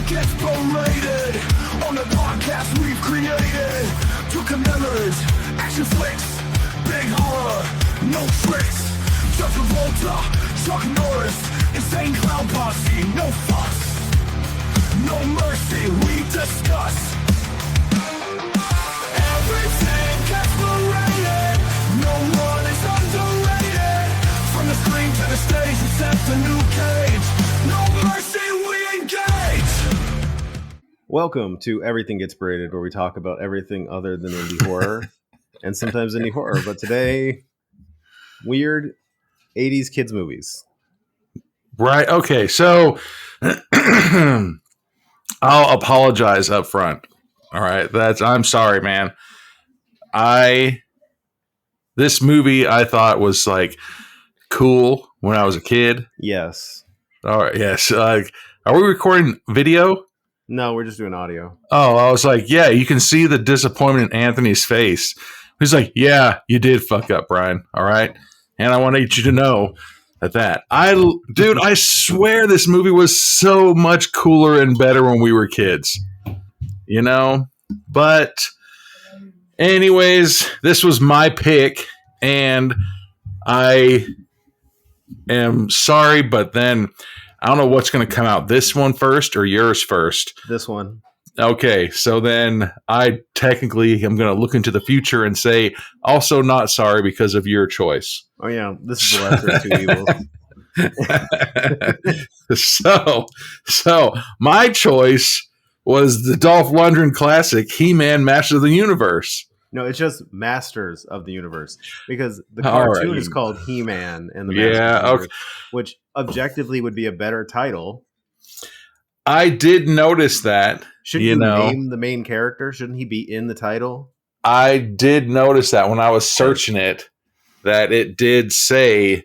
gets berated on the podcast we've created to commemorate action flicks, big horror, no tricks. John Travolta, Chuck Norris, insane clown posse, no fuss, no mercy, we discuss. Everything gets berated, no one is underrated. From the screen to the stage, except a new cage. No mercy, we engage. Welcome to Everything Gets Berated, where we talk about everything other than indie horror and sometimes indie horror. But today, weird 80s kids movies. Right. Okay. So I'll apologize up front. All right. I'm sorry, man. This movie I thought was like cool when I was a kid. Yes. All right. Yes. Are we recording video? No, we're just doing audio. Oh, I was like, yeah, you can see the disappointment in Anthony's face. He's like, yeah, you did fuck up, Brian. All right. And I wanted you to know that. Dude, I swear this movie was so much cooler and better when we were kids. You know? But anyways, this was my pick, and I am sorry, but then I don't know what's going to come out. This one first or yours first? This one. Okay, so then I technically am going to look into the future and say, also not sorry because of your choice. Oh, yeah, this is the lesser of two evils. So my choice was the Dolph Lundgren classic, He-Man, Masters of the Universe. No, it's just Masters of the Universe, because the cartoon is called He-Man and the Masters of the Universe, which objectively would be a better title. I did notice that. Shouldn't you name the main character? Shouldn't he be in the title? I did notice that when I was searching it, that it did say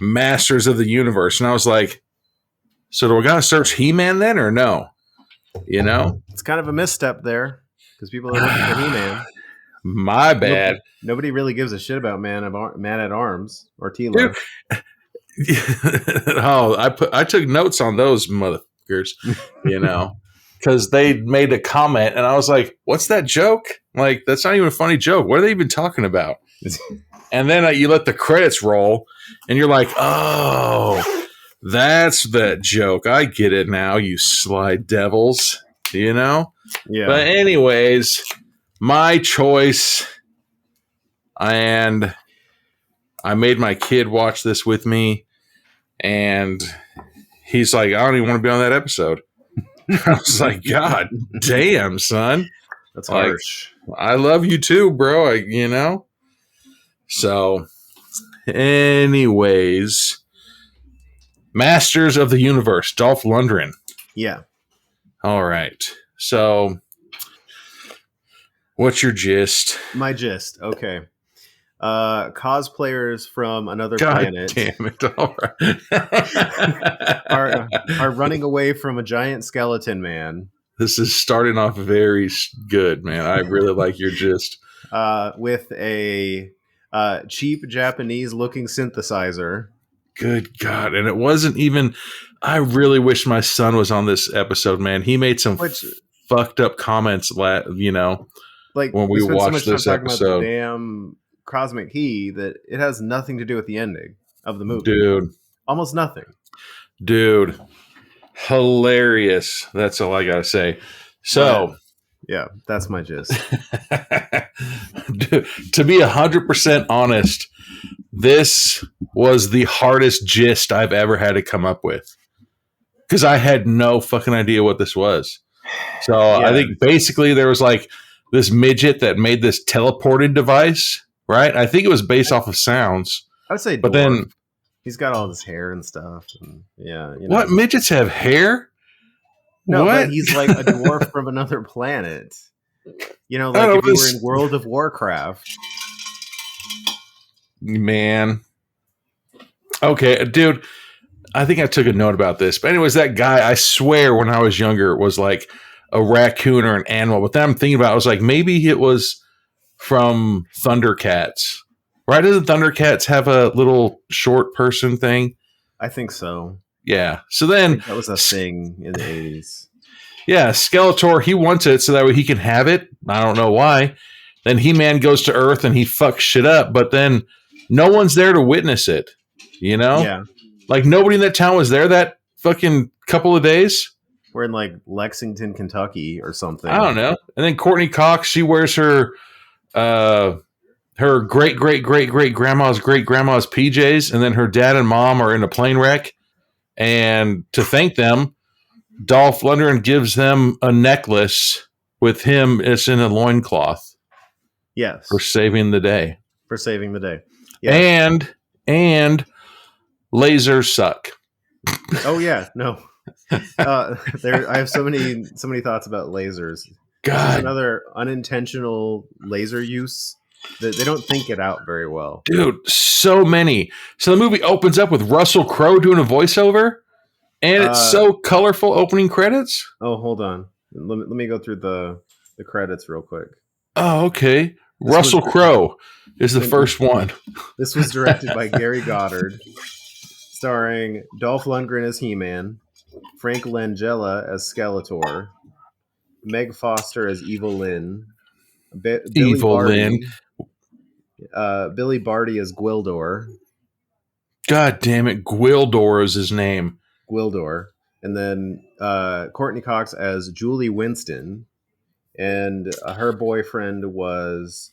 Masters of the Universe. And I was like, so do we got to search He-Man then or no? You know? It's kind of a misstep there because people are looking for He-Man. My bad. Nobody really gives a shit about Man at Arms or Tila. I took notes on those motherfuckers, you know, because they made a comment and I was like, what's that joke? Like, that's not even a funny joke. What are they even talking about? And then you let the credits roll and you're like, oh, that's that joke. I get it now, you sly devils, you know? Yeah. But anyways, my choice, and I made my kid watch this with me, and he's like, I don't even want to be on that episode. I was like, God damn, son. That's harsh. I love you too, bro. You know? So, anyways, Masters of the Universe, Dolph Lundgren. Yeah. All right. So, what's your gist? My gist. Okay. Cosplayers from another planet. Damn it. All right. are running away from a giant skeleton man. This is starting off very good, man. I really like your gist. With a cheap Japanese looking synthesizer. Good God. And it wasn't even, I really wish my son was on this episode, man. He made some fucked up comments, you know, like when we watched this episode. About the damn cosmic key that it has nothing to do with the ending of the movie. Dude. Almost nothing. Dude. Hilarious. That's all I got to say. So. Yeah, that's my gist. To be 100% honest, this was the hardest gist I've ever had to come up with. Because I had no fucking idea what this was. So yeah. I think basically there was like this midget that made this teleported device, right? I think it was based off of sounds. I would say but then he's got all this hair and stuff. And yeah. You know. What? Midgets have hair? No, what? But he's like a dwarf from another planet. You know, like if you were in World of Warcraft. Man. Okay, dude. I think I took a note about this. But anyways, that guy, I swear when I was younger, was like a raccoon or an animal. But then I'm thinking about it, I was like, maybe it was from Thundercats. Right? Doesn't Thundercats have a little short person thing? I think so. Yeah. So then that was a thing in the 80s. Yeah, Skeletor, he wants it so that way he can have it. I don't know why. Then He-Man goes to Earth and he fucks shit up, but then no one's there to witness it. You know? Yeah. Like nobody in that town was there that fucking couple of days. We're in like Lexington, Kentucky or something. I don't know. And then Courtney Cox, she wears her great grandma's PJs, and then her dad and mom are in a plane wreck. And to thank them, Dolph Lundgren gives them a necklace with him. It's in a loincloth. Yes. For saving the day. For saving the day. Yeah. And lasers suck. Oh yeah, no. I have so many thoughts about lasers. God. This is another unintentional laser use that they don't think it out very well. Dude, so many. So the movie opens up with Russell Crowe doing a voiceover, and it's so colorful opening credits. Oh, hold on. Let me go through the credits real quick. Oh, okay. Russell Crowe is the first one. This was directed by Gary Goddard, starring Dolph Lundgren as He-Man, Frank Langella as Skeletor, Meg Foster as Evil Lynn, Billy Barty as Gwildor. God damn it, Gwildor is his name. Gwildor. And then Courtney Cox as Julie Winston. And her boyfriend was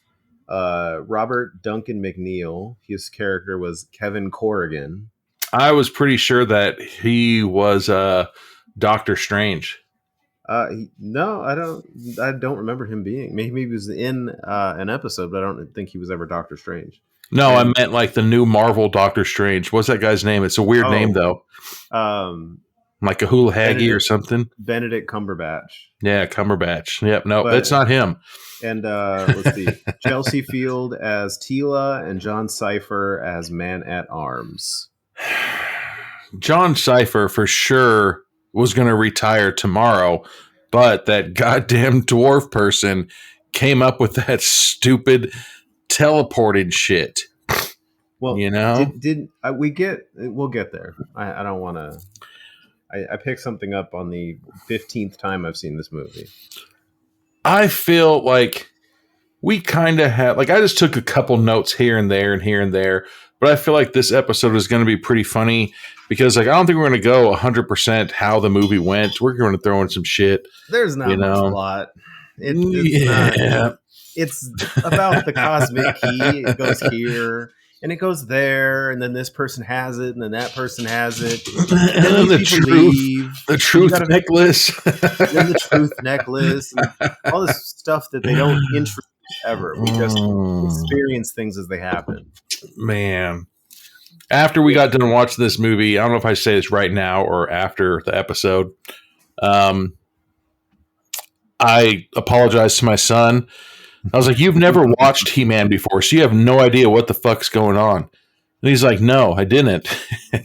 Robert Duncan McNeil. His character was Kevin Corrigan. I was pretty sure that he was Doctor Strange. No, I don't remember him being. Maybe he was in an episode, but I don't think he was ever Doctor Strange. No, I meant like the new Marvel Doctor Strange. What's that guy's name? It's a weird name though. Like a hula haggy or something. Benedict Cumberbatch. Yeah, Cumberbatch. Yep. No, it's not him. And let's see. Chelsea Field as Tila and John Cypher as Man at Arms. John Cypher for sure was going to retire tomorrow, but that goddamn dwarf person came up with that stupid teleported shit. Well, you know, we'll get there. I don't want to. I picked something up on the 15th time I've seen this movie. I feel like we kind of have, like, I just took a couple notes here and there, but I feel like this episode is going to be pretty funny because, like, I don't think we're going to go 100% how the movie went. We're going to throw in some shit. There's not much plot. It's about the cosmic key. It goes here. And it goes there, and then this person has it, and then that person has it. And then the truth necklace. Then the truth necklace. And all this stuff that they don't introduce ever. We just experience things as they happen. Man. After we got done watching this movie, I don't know if I say this right now or after the episode, I apologized to my son. I was like, you've never watched He-Man before, so you have no idea what the fuck's going on. And he's like, no, I didn't.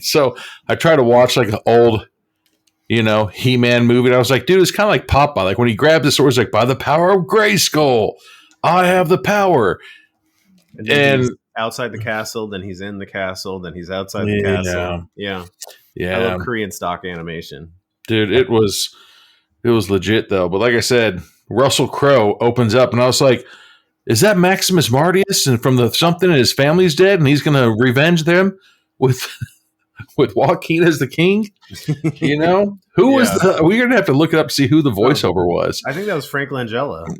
So I tried to watch like an old, He-Man movie. And I was like, dude, it's kind of like Popeye. Like when he grabbed the sword, he's like, by the power of Grayskull, I have the power. And he's outside the castle, then he's in the castle, then he's outside the castle. Yeah. I love Korean stock animation. Dude, it was legit though. But like I said, Russell Crowe opens up, and I was like, is that Maximus Martius and from the something and his family's dead and he's going to revenge them with Joaquin as the king? Who was we're going to have to look it up to see who the voiceover was. I think that was Frank Langella.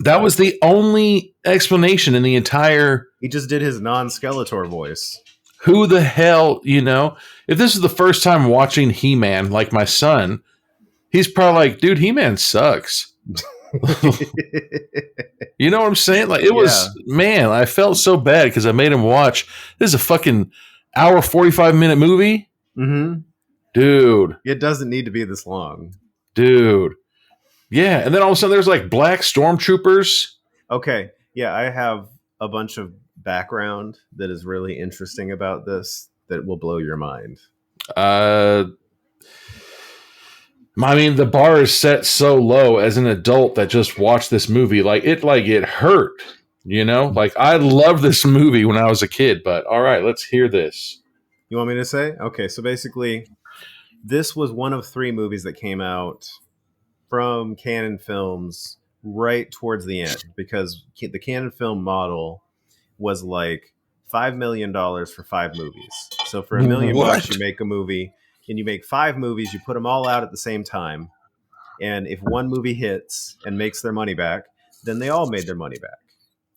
That was the only explanation in the entire. He just did his non-Skeletor voice. Who the hell, if this is the first time watching He-Man, like my son, he's probably like, dude, He-Man sucks. You know what I'm saying? Like it was, man, I felt so bad because I made him watch. This is a fucking hour, 45-minute movie. Mm-hmm. Dude. It doesn't need to be this long. Dude. Yeah. And then all of a sudden there's like black stormtroopers. Okay. Yeah. I have a bunch of background that is really interesting about this that will blow your mind. I mean, the bar is set so low as an adult that just watched this movie. Like it hurt, Like I loved this movie when I was a kid, but all right, let's hear this. You want me to say? Okay, so basically, this was one of 3 movies that came out from Canon Films right towards the end, because the Canon Film model was like $5 million for 5 movies. So for $1 million bucks, you make a movie, and you make 5 movies. You put them all out at the same time, and if one movie hits and makes their money back, then they all made their money back.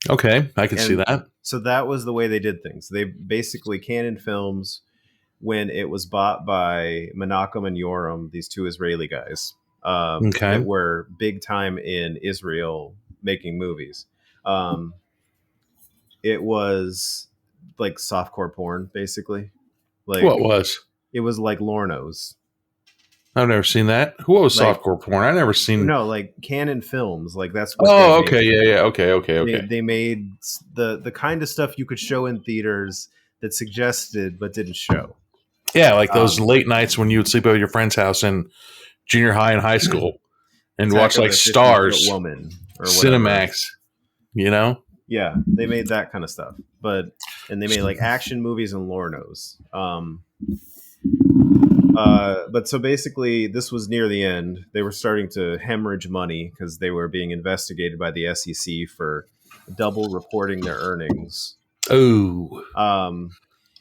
Okay, I can see that. So that was the way they did things. They basically, Canon Films, when it was bought by Menachem and Yoram, these 2 Israeli guys, that were big time in Israel making movies. It was like softcore porn, basically. Like, what was? It was like Lorno's. I've never seen that. What was softcore porn? I never seen. No, like Canon Films. Like that's what. Oh, okay, yeah. Okay. They made the kind of stuff you could show in theaters that suggested but didn't show. Yeah, like those late nights when you would sleep at your friend's house in junior high and high school and watch like Stars, Woman, or Cinemax. You know. Yeah, they made that kind of stuff, and they made like action movies and Lornos. But so basically, this was near the end. They were starting to hemorrhage money because they were being investigated by the SEC for double reporting their earnings. Oh,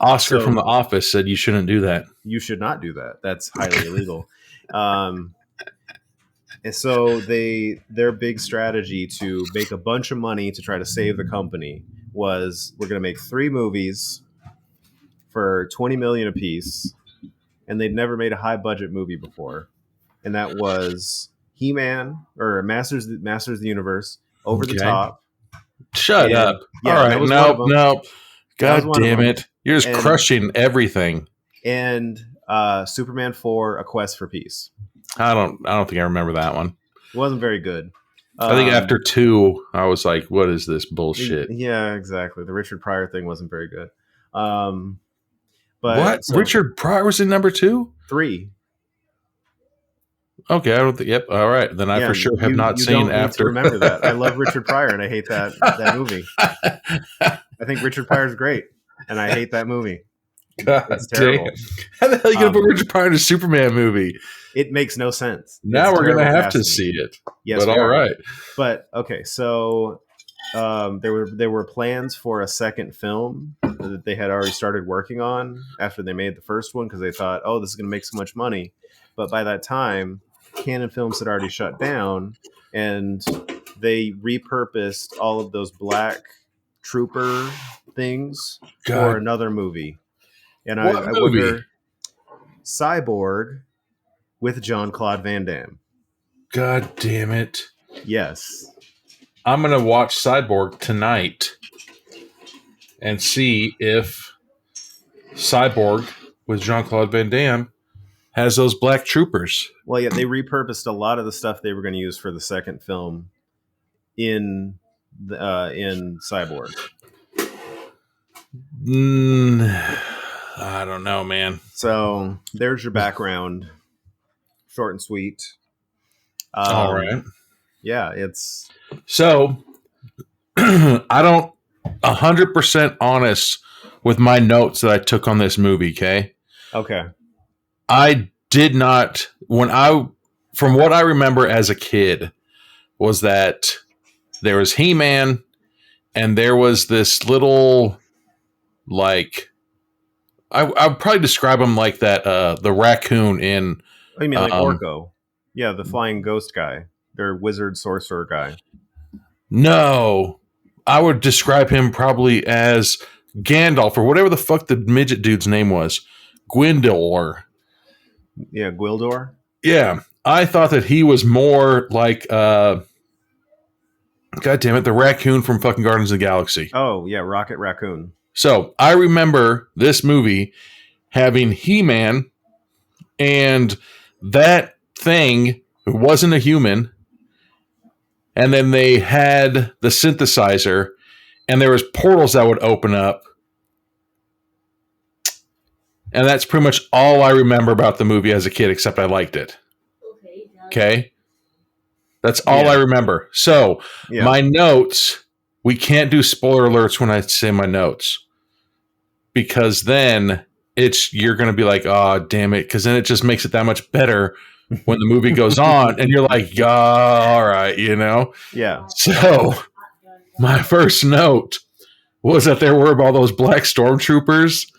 Oscar from The Office said you shouldn't do that. You should not do that. That's highly illegal. And so their big strategy to make a bunch of money to try to save the company was, we're going to make 3 movies for $20 million apiece, and they'd never made a high budget movie before, and that was He-Man or Masters of the Universe, Over the Top. Shut up! Yeah, all right, no, God damn it! You're just crushing everything. And Superman 4: A Quest for Peace. I don't think I remember that one. It wasn't very good. I think after 2, I was like, "What is this bullshit?" Yeah, exactly. The Richard Pryor thing wasn't very good. But what? Richard Pryor was in number 2? 3. Okay, I don't think. Yep. All right, then I for sure have not seen after. Remember that. I love Richard Pryor, and I hate that movie. I think Richard Pryor's great, and I hate that movie. God, it's terrible. Damn. How the hell are you going to put Richard Pryor in a Superman movie? It makes no sense. Now we're going to have to see it. Yes, but all right. But okay, so there were plans for a second film that they had already started working on after they made the first one, because they thought, oh, this is going to make so much money. But by that time, Canon Films had already shut down, and they repurposed all of those black trooper things for another movie. And I wonder, Cyborg with Jean-Claude Van Damme. God damn it. Yes. I'm going to watch Cyborg tonight and see if Cyborg with Jean-Claude Van Damme has those black troopers. Well, yeah, they repurposed a lot of the stuff they were going to use for the second film in Cyborg. I don't know, man. So there's your background. Short and sweet. All right. Yeah, it's... So, I don't 100% honest with my notes that I took on this movie, okay? Okay. I did not... From what I remember as a kid, was that there was He-Man, and there was this little, like... I would probably describe him like that, the raccoon in... Oh, you mean like Orko? Yeah, the flying ghost guy. Their wizard sorcerer guy. No. I would describe him probably as Gandalf, or whatever the fuck the midget dude's name was. Gwendolyn. Yeah, Gwildor? Yeah. I thought that he was more like... God damn it, the raccoon from fucking Guardians of the Galaxy. Oh, yeah, Rocket Raccoon. So, I remember this movie having He-Man, and that thing wasn't a human, and then they had the synthesizer, and there was portals that would open up, and that's pretty much all I remember about the movie as a kid, except I liked it. Okay? That's all I remember. So, my notes, we can't do spoiler alerts when I say my notes, because then you're going to be like, oh, damn it, because then it just makes it that much better when the movie goes on, and you're like, yeah, all right, you know? Yeah. So my first note was that there were all those black stormtroopers,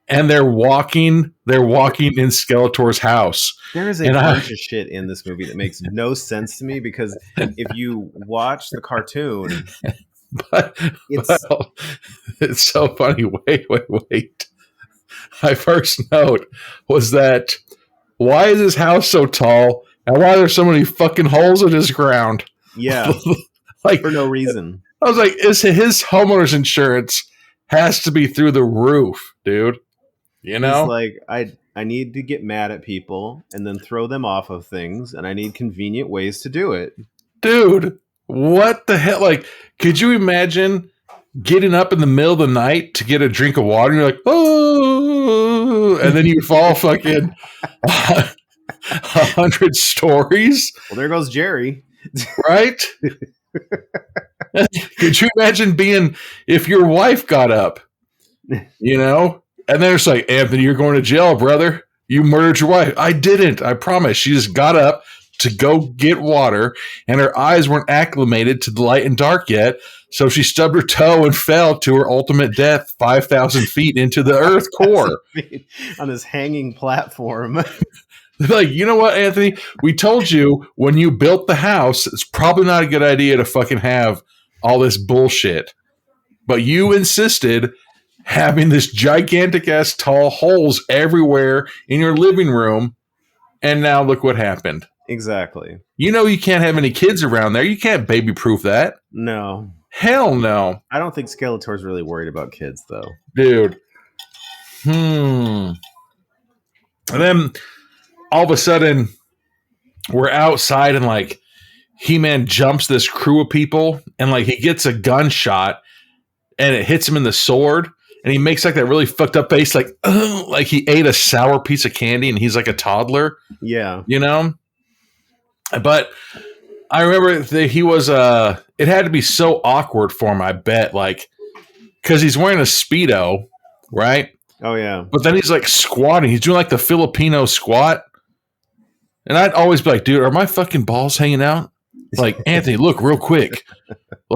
and they're walking in Skeletor's house. There is a bunch of shit in this movie that makes no sense to me, because if you watch the cartoon, it's so funny. Wait. My first note was that, why is his house so tall, and why are there so many fucking holes in his ground? Yeah. Like, for no reason. I was like, his homeowner's insurance has to be through the roof, dude. You know? He's like, I need to get mad at people and then throw them off of things, and I need convenient ways to do it. Dude, what the hell? Like, could you imagine getting up in the middle of the night to get a drink of water, and you're like, oh, and then you fall fucking 100 stories? Well, there goes Jerry. Right? Could you imagine if your wife got up, you know, and they're just like, Anthony, you're going to jail, brother. You murdered your wife. I didn't. I promise. She just got up to go get water, and her eyes weren't acclimated to the light and dark yet. So she stubbed her toe and fell to her ultimate death 5,000 feet into the earth core. On this hanging platform. Like, you know what, Anthony? We told you when you built the house, it's probably not a good idea to fucking have all this bullshit. But you insisted having this gigantic ass tall holes everywhere in your living room. And now look what happened. Exactly. You know you can't have any kids around there. You can't baby proof that. No. Hell no. I don't think Skeletor's really worried about kids, though. Dude. And then all of a sudden, we're outside, and like He-Man jumps this crew of people, and like he gets a gunshot, and it hits him in the sword, and he makes like that really fucked up face, like he ate a sour piece of candy, and he's like a toddler. Yeah. You know? But I remember that he was, it had to be so awkward for him, I bet, like, because he's wearing a Speedo, right? Oh, yeah. But then he's like squatting. He's doing like the Filipino squat. And I'd always be like, dude, are my fucking balls hanging out? Like, Anthony, look real quick.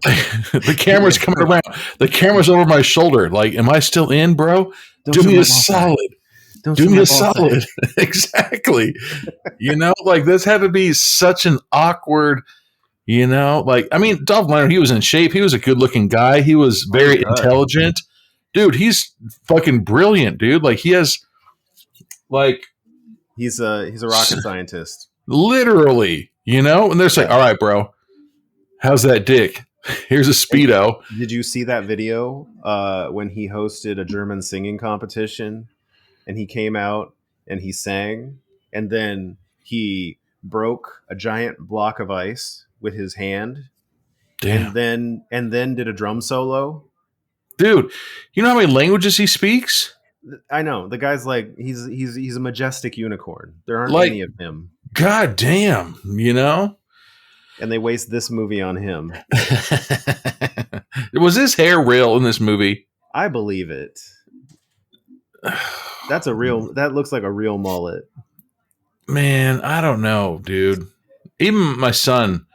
Like, the camera's coming around. The camera's over my shoulder. Like, am I still in, bro? Do me a solid. Do me a solid. Exactly. You know, like, this had to be such an awkward, you know, like, I mean, Dolph Lundgren, he was in shape. He was a good looking guy. He was very intelligent. Dude, he's fucking brilliant, dude. Like, he has, like, he's a rocket scientist. Literally, you know? And they're like, all right, bro, how's that dick? Here's a Speedo. Did you see that video when he hosted a German singing competition, and he came out and he sang, and then he broke a giant block of ice with his hand? Damn. And then did a drum solo? Dude, you know how many languages he speaks? I know. The guy's like, he's a majestic unicorn. There aren't like, any of him. God damn, you know? And they waste this movie on him. Was his hair real in this movie? I believe it. That looks like a real mullet. Man, I don't know, dude. Even my son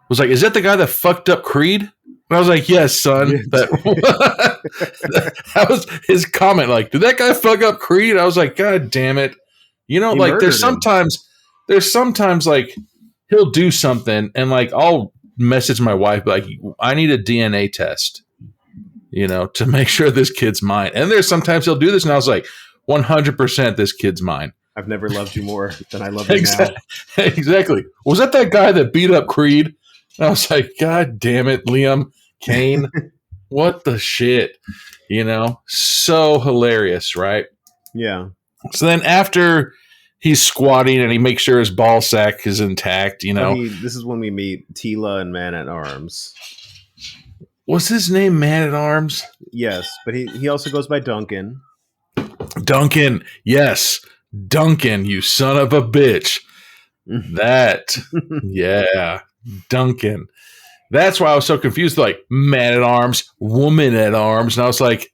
was like, is that the guy that fucked up Creed? And I was like, yes, son. That was his comment. Like, did that guy fuck up Creed? I was like, God damn it. You know, like, there's sometimes like he'll do something, and like I'll message my wife like, I need a DNA test, you know, to make sure this kid's mine. And there's sometimes he'll do this, and I was like, 100% this kid's mine. I've never loved you more than I love you now. now. Exactly. Was that guy that beat up Creed? And I was like, God damn it, Liam Kane. What the shit? You know? So hilarious, right? Yeah. So then after he's squatting and he makes sure his ball sack is intact, you know. This is when we meet Tila and Man at Arms. Was his name Man at Arms? Yes, but he also goes by Duncan. Duncan, yes. Duncan, you son of a bitch. That, yeah. Duncan. That's why I was so confused. Like, Man at Arms, Woman at Arms. And I was like,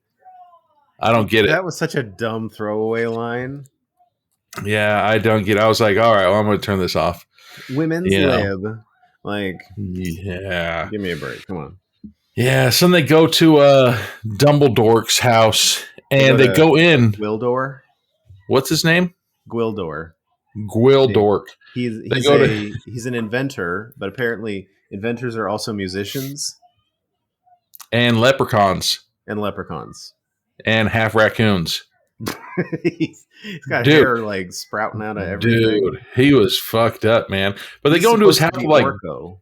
I don't get it. That was such a dumb throwaway line. Yeah, I don't get. I was like, all right, well, I'm going to turn this off. Women's You know. lib. Like, Yeah, give me a break. Come on. yeah. So then they go to Dumbledore's house, and they to go in. Gwildor. What's his name? Gwildor. Gwildor. He's an inventor, but apparently inventors are also musicians And leprechauns. and leprechauns. And half raccoons. he's got Dude. hair like sprouting out of everything. Dude, he was fucked up, man. But they He's go into his supposed house to be like, Orko.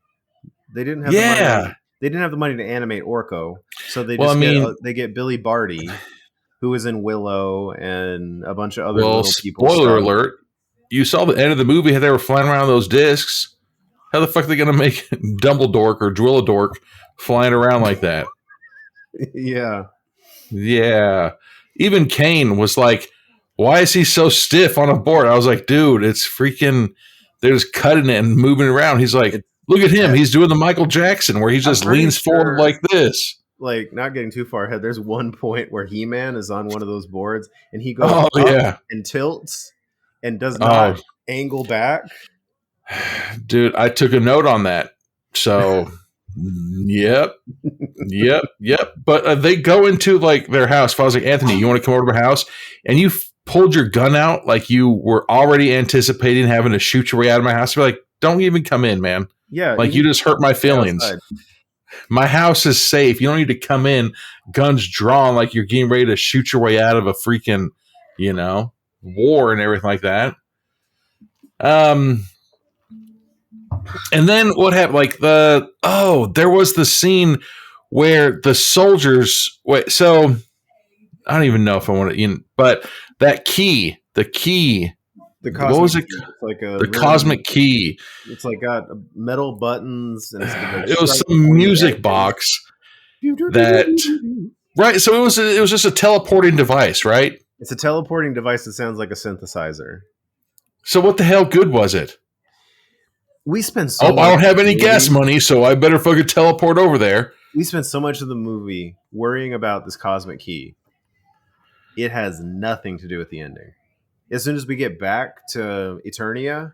They didn't have yeah. the money. They didn't have the money to animate Orko, so they Well, just they get Billy Barty, who was in Willow and a bunch of other little people. Spoiler alert. You saw the end of the movie how they were flying around those discs. How the fuck are they going to make Dumbledore or Dwilladork flying around like that? Yeah. Yeah. Even Kane was like, why is he so stiff on a board? I was like, dude, it's freaking, they're just cutting it and moving around. He's like, look at him. He's doing the Michael Jackson where he just leans forward like this. Like, not getting too far ahead, there's one point where He-Man is on one of those boards and he goes up and tilts and does not angle back. Dude, I took a note on that. So, yep. But they go into like their house. If I was like, Anthony, you want to come over to my house? And you pulled your gun out like you were already anticipating having to shoot your way out of my house. I'd be like, don't even come in, man. Yeah. Like, you just hurt my feelings. My house is safe. You don't need to come in, guns drawn, like you're getting ready to shoot your way out of a freaking, war and everything like that. And then what happened? Like there was the scene where the soldiers. Wait, so I don't even know if I want to. But that key, the key. What was it? Like the cosmic key. It's like got metal buttons, and it was some music box. Right. So it was just a teleporting device, right? It's a teleporting device that sounds like a synthesizer. So what the hell good was it? We spent so I don't have any gas money, so I better fucking teleport over there. We spent so much of the movie worrying about this cosmic key. It has nothing to do with the ending. As soon as we get back to Eternia,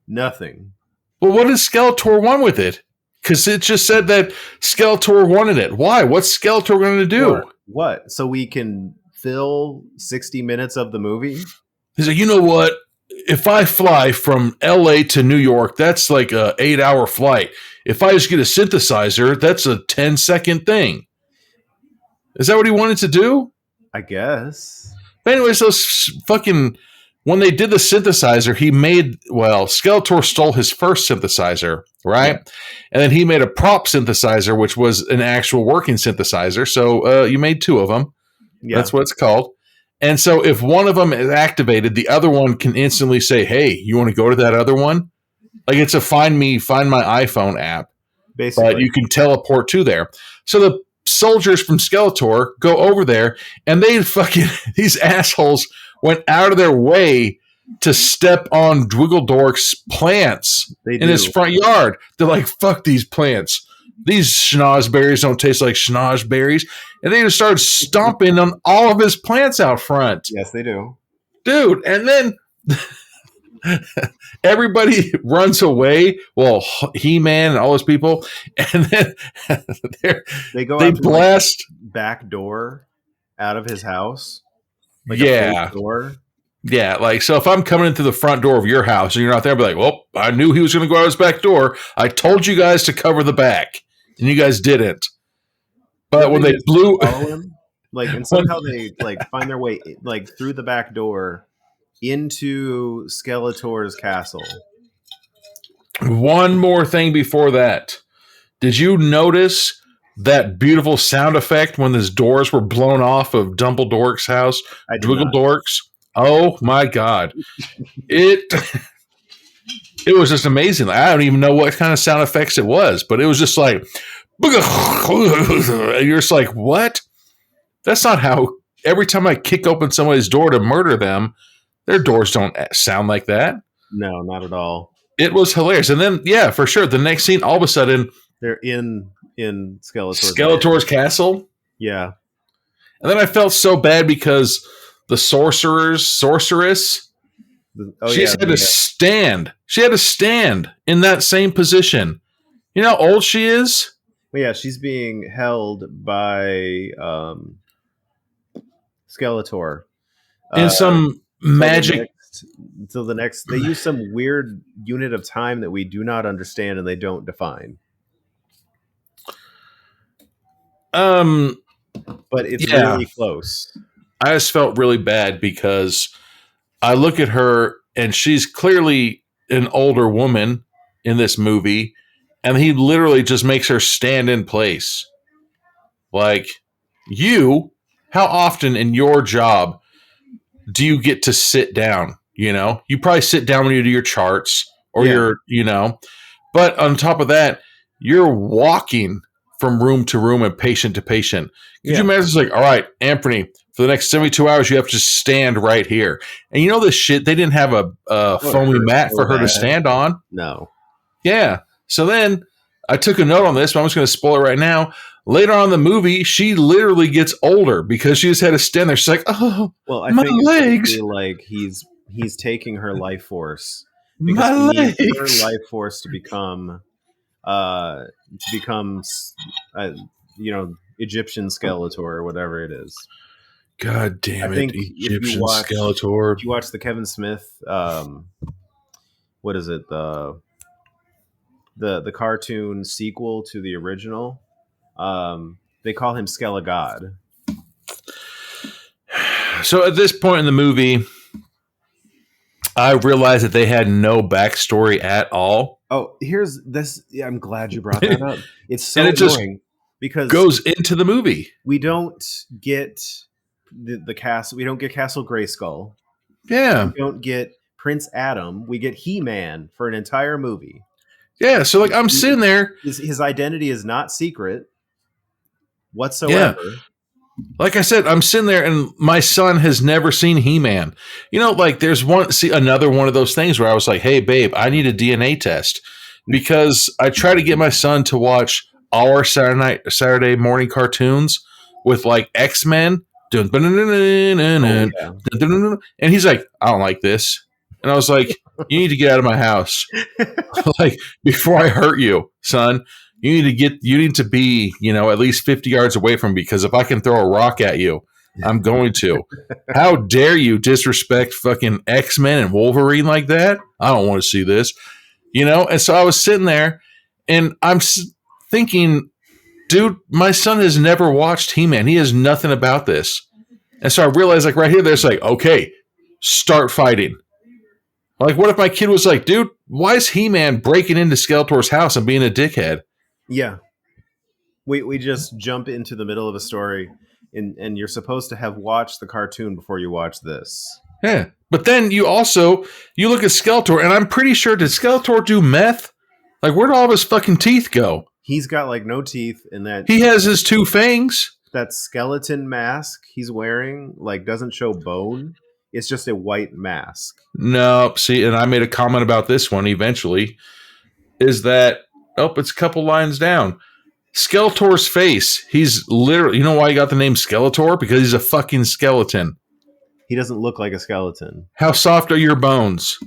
nothing. Well, what does Skeletor want with it? Because it just said that Skeletor wanted it. Why? What's Skeletor going to do? What? So we can fill 60 minutes of the movie? He's like, you know what? If I fly from LA to New York, that's like a 8-hour flight. If I just get a synthesizer, that's a 10-second thing. Is that what he wanted to do? I guess. But anyways, when they did the synthesizer, Skeletor stole his first synthesizer, right? Yeah. And then he made a prop synthesizer, which was an actual working synthesizer. So you made two of them. Yeah. That's what it's called. And so if one of them is activated, the other one can instantly say, hey, you want to go to that other one? Like, it's a Find My iPhone app. Basically. But you can teleport to there. So the soldiers from Skeletor go over there, and these assholes went out of their way to step on Dwiggledork's plants in his front yard. They're like, fuck these plants. These schnozberries don't taste like schnozberries. And they just started stomping on all of his plants out front. Yes, they do. Dude, and then everybody runs away. Well, He-Man and all those people. And then they blast back door out of his house. Like a door. Yeah, like, so if I'm coming into the front door of your house and you're not there, I'll be like, well, I knew he was going to go out his back door. I told you guys to cover the back, and you guys didn't. But when they blew him, and somehow they find their way through the back door into Skeletor's castle. One more thing before that. Did you notice that beautiful sound effect when his doors were blown off of Dumbledork's house? Dwiggledork's? Oh my God. It was just amazing. I don't even know what kind of sound effects it was, but it was just like, you're just like, what? That's not how, every time I kick open somebody's door to murder them, their doors don't sound like that. No, not at all. It was hilarious. And then, yeah, for sure, the next scene, all of a sudden, they're in Skeletor's castle. Yeah. And then I felt so bad because the sorceress, She had to stand. She had to stand in that same position. You know how old she is? Well, yeah, she's being held by Skeletor. In some magic... Until the next... They use some weird unit of time that we do not understand and they don't define. But it's really close. I just felt really bad because I look at her and she's clearly an older woman in this movie, and he literally just makes her stand in place. Like, how often in your job do you get to sit down? You know, you probably sit down when you do your charts or but on top of that, you're walking from room to room and patient to patient. Could you imagine? It's like, all right, Amferny, for the next 72 hours, you have to just stand right here. And you know this shit, they didn't have a foamy mat for her to stand on. No. Yeah. So then I took a note on this, but I'm just going to spoil it right now. Later on in the movie, she literally gets older because she just had to stand there. She's like, oh, well, I think legs. It's like he's taking her life force. My legs. Her life force to become Egyptian Skeletor or whatever it is. God damn it, Egyptian Skeletor. If you watch the Kevin Smith, what is it, the cartoon sequel to the original, they call him Skelegod. So at this point in the movie, I realized that they had no backstory at all. Oh, here's this. Yeah, I'm glad you brought that up. It's so and it annoying because goes into the movie. We don't get the castle. We don't get Castle Grayskull. Yeah. We don't get Prince Adam. We get He-Man for an entire movie. Yeah. So like I'm sitting there. His identity is not secret whatsoever. Yeah. Like I said, I'm sitting there and my son has never seen He-Man. You know, like there's another one of those things where I was like, hey, babe, I need a DNA test because I try to get my son to watch our Saturday morning cartoons with like X-Men. And he's like, I don't like this. And I was like, you need to get out of my house. Like, before I hurt you, son. You need to be, at least 50 yards away from me because if I can throw a rock at you, I'm going to. How dare you disrespect fucking X-Men and Wolverine like that? I don't want to see this. And so I was sitting there and I'm thinking, dude, my son has never watched He-Man. He has nothing about this. And so I realized like right here, there's like, okay, start fighting. Like, what if my kid was like, dude, why is He-Man breaking into Skeletor's house and being a dickhead? Yeah. We just jump into the middle of a story and you're supposed to have watched the cartoon before you watch this. Yeah. But then you look at Skeletor and I'm pretty sure, did Skeletor do meth? Like, where'd all of his fucking teeth go? He's got like no teeth in that. He has his 2 fangs. That skeleton mask he's wearing like doesn't show bone. It's just a white mask. No, see, and I made a comment about this one eventually, is that it's a couple lines down. Skeletor's face. He's literally, you know why he got the name Skeletor? Because he's a fucking skeleton. He doesn't look like a skeleton. How soft are your bones?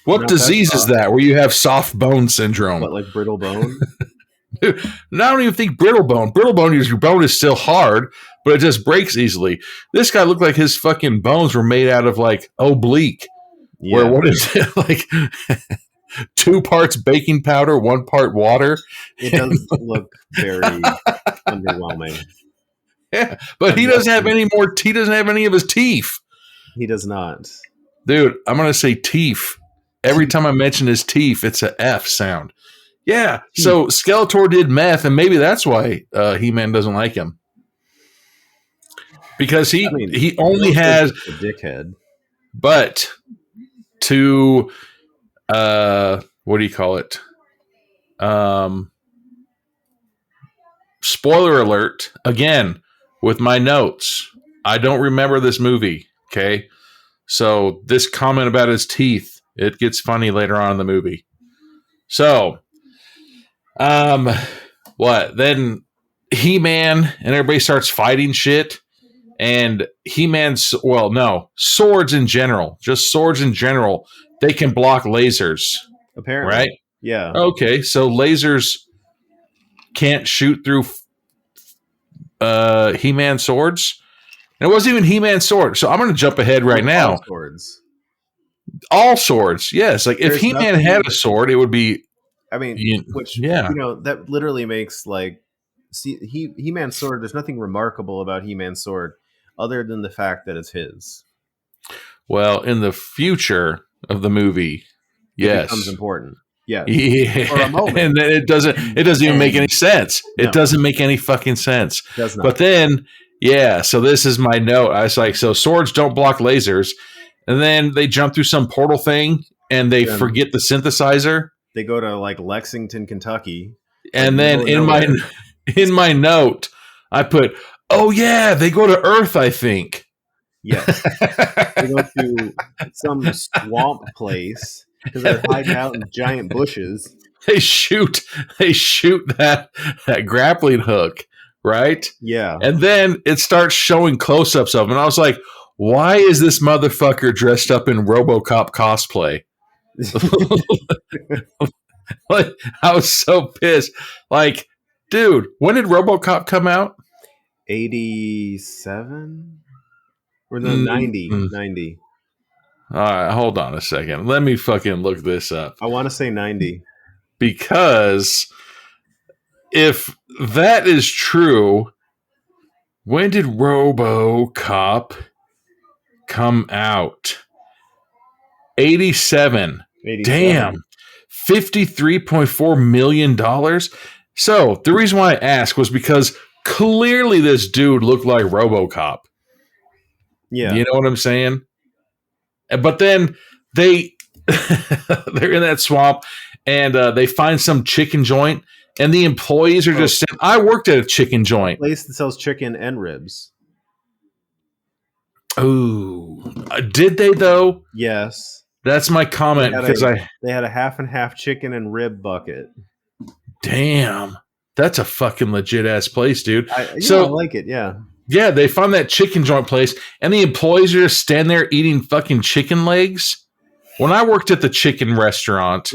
What disease is that where you have soft bone syndrome? What, like brittle bone? Dude, I don't even think brittle bone. Brittle bone is your bone is still hard, but it just breaks easily. This guy looked like his fucking bones were made out of like oblique. Yeah. Where what is it? Like 2 parts baking powder, 1 part water. It does look very underwhelming. Yeah, but he doesn't have any more. He doesn't have any of his teeth. He does not. Dude, I'm gonna say teeth. Every time I mention his teeth, it's an F sound. Yeah. So Skeletor did meth, and maybe that's why He-Man doesn't like him. Because he only has a dickhead. But to what do you call it? Spoiler alert again with my notes. I don't remember this movie. Okay. So this comment about his teeth, it gets funny later on in the movie. So, what? Then He-Man and everybody starts fighting shit. And He-Man's, well, no, swords in general, just swords in general, they can block lasers, Apparently. right? Yeah. Okay, so lasers can't shoot through He-Man swords? And it wasn't even He-Man sword. So I'm going to jump ahead right now. All swords. All swords, yes. Like, if There's He-Man nothing- had a sword, it would be... I mean, which, yeah. you know, that literally makes, like, see, He-Man's sword, there's nothing remarkable about He-Man's sword other than the fact that it's his. Well, in the future of the movie, yes. It becomes important. Yeah. Yeah. For a moment. And then it doesn't even make any sense. It No. doesn't make any fucking sense. It does not. But then, yeah, so this is my note. I was like, so swords don't block lasers. And then they jump through some portal thing and they forget the synthesizer. They go to, like, Lexington, Kentucky. And then in my note, I put, oh yeah, they go to Earth, I think. Yes. They go to some swamp place because they're hiding out in giant bushes. They shoot that grappling hook, right? Yeah. And then it starts showing close-ups of him. And I was like, why is this motherfucker dressed up in RoboCop cosplay? Like, I was so pissed. Like, dude, when did RoboCop come out? 87? Or no, 90. 90. All right, hold on a second. Let me fucking look this up. I want to say 90. Because if that is true, when did RoboCop come out? 87. 87. Damn. $53.4 million. So the reason why I asked was because clearly this dude looked like RoboCop. Yeah. You know what I'm saying? But then they're in that swamp and they find some chicken joint and the employees are just saying, I worked at a chicken joint. Place that sells chicken and ribs. Ooh. Did they though? Yes. That's my comment because they had a half and half chicken and rib bucket. Damn. That's a fucking legit ass place, dude. I like it, yeah. Yeah, they found that chicken joint place, and the employees are just standing there eating fucking chicken legs. When I worked at the chicken restaurant,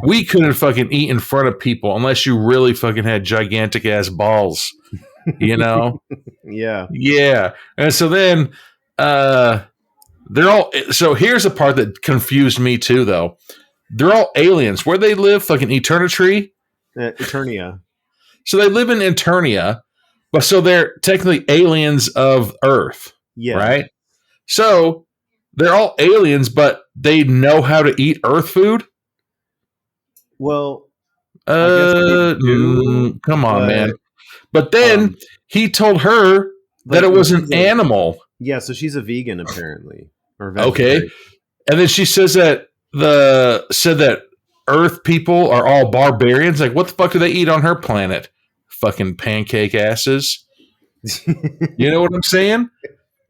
we couldn't fucking eat in front of people unless you really fucking had gigantic ass balls, you know? Yeah. Yeah. And so then they're all... So here's the part that confused me too, though. They're all aliens. Where they live? Fucking Eternia? Eternia. So they live in Eternia. But so they're technically aliens of Earth, right? So they're all aliens, but they know how to eat Earth food? Well, come on, man. But then he told her that it was an animal. Yeah, so she's a vegan apparently. Okay. And then she says that said that Earth people are all barbarians. Like, what the fuck do they eat on her planet? Fucking pancake asses. You know what I'm saying?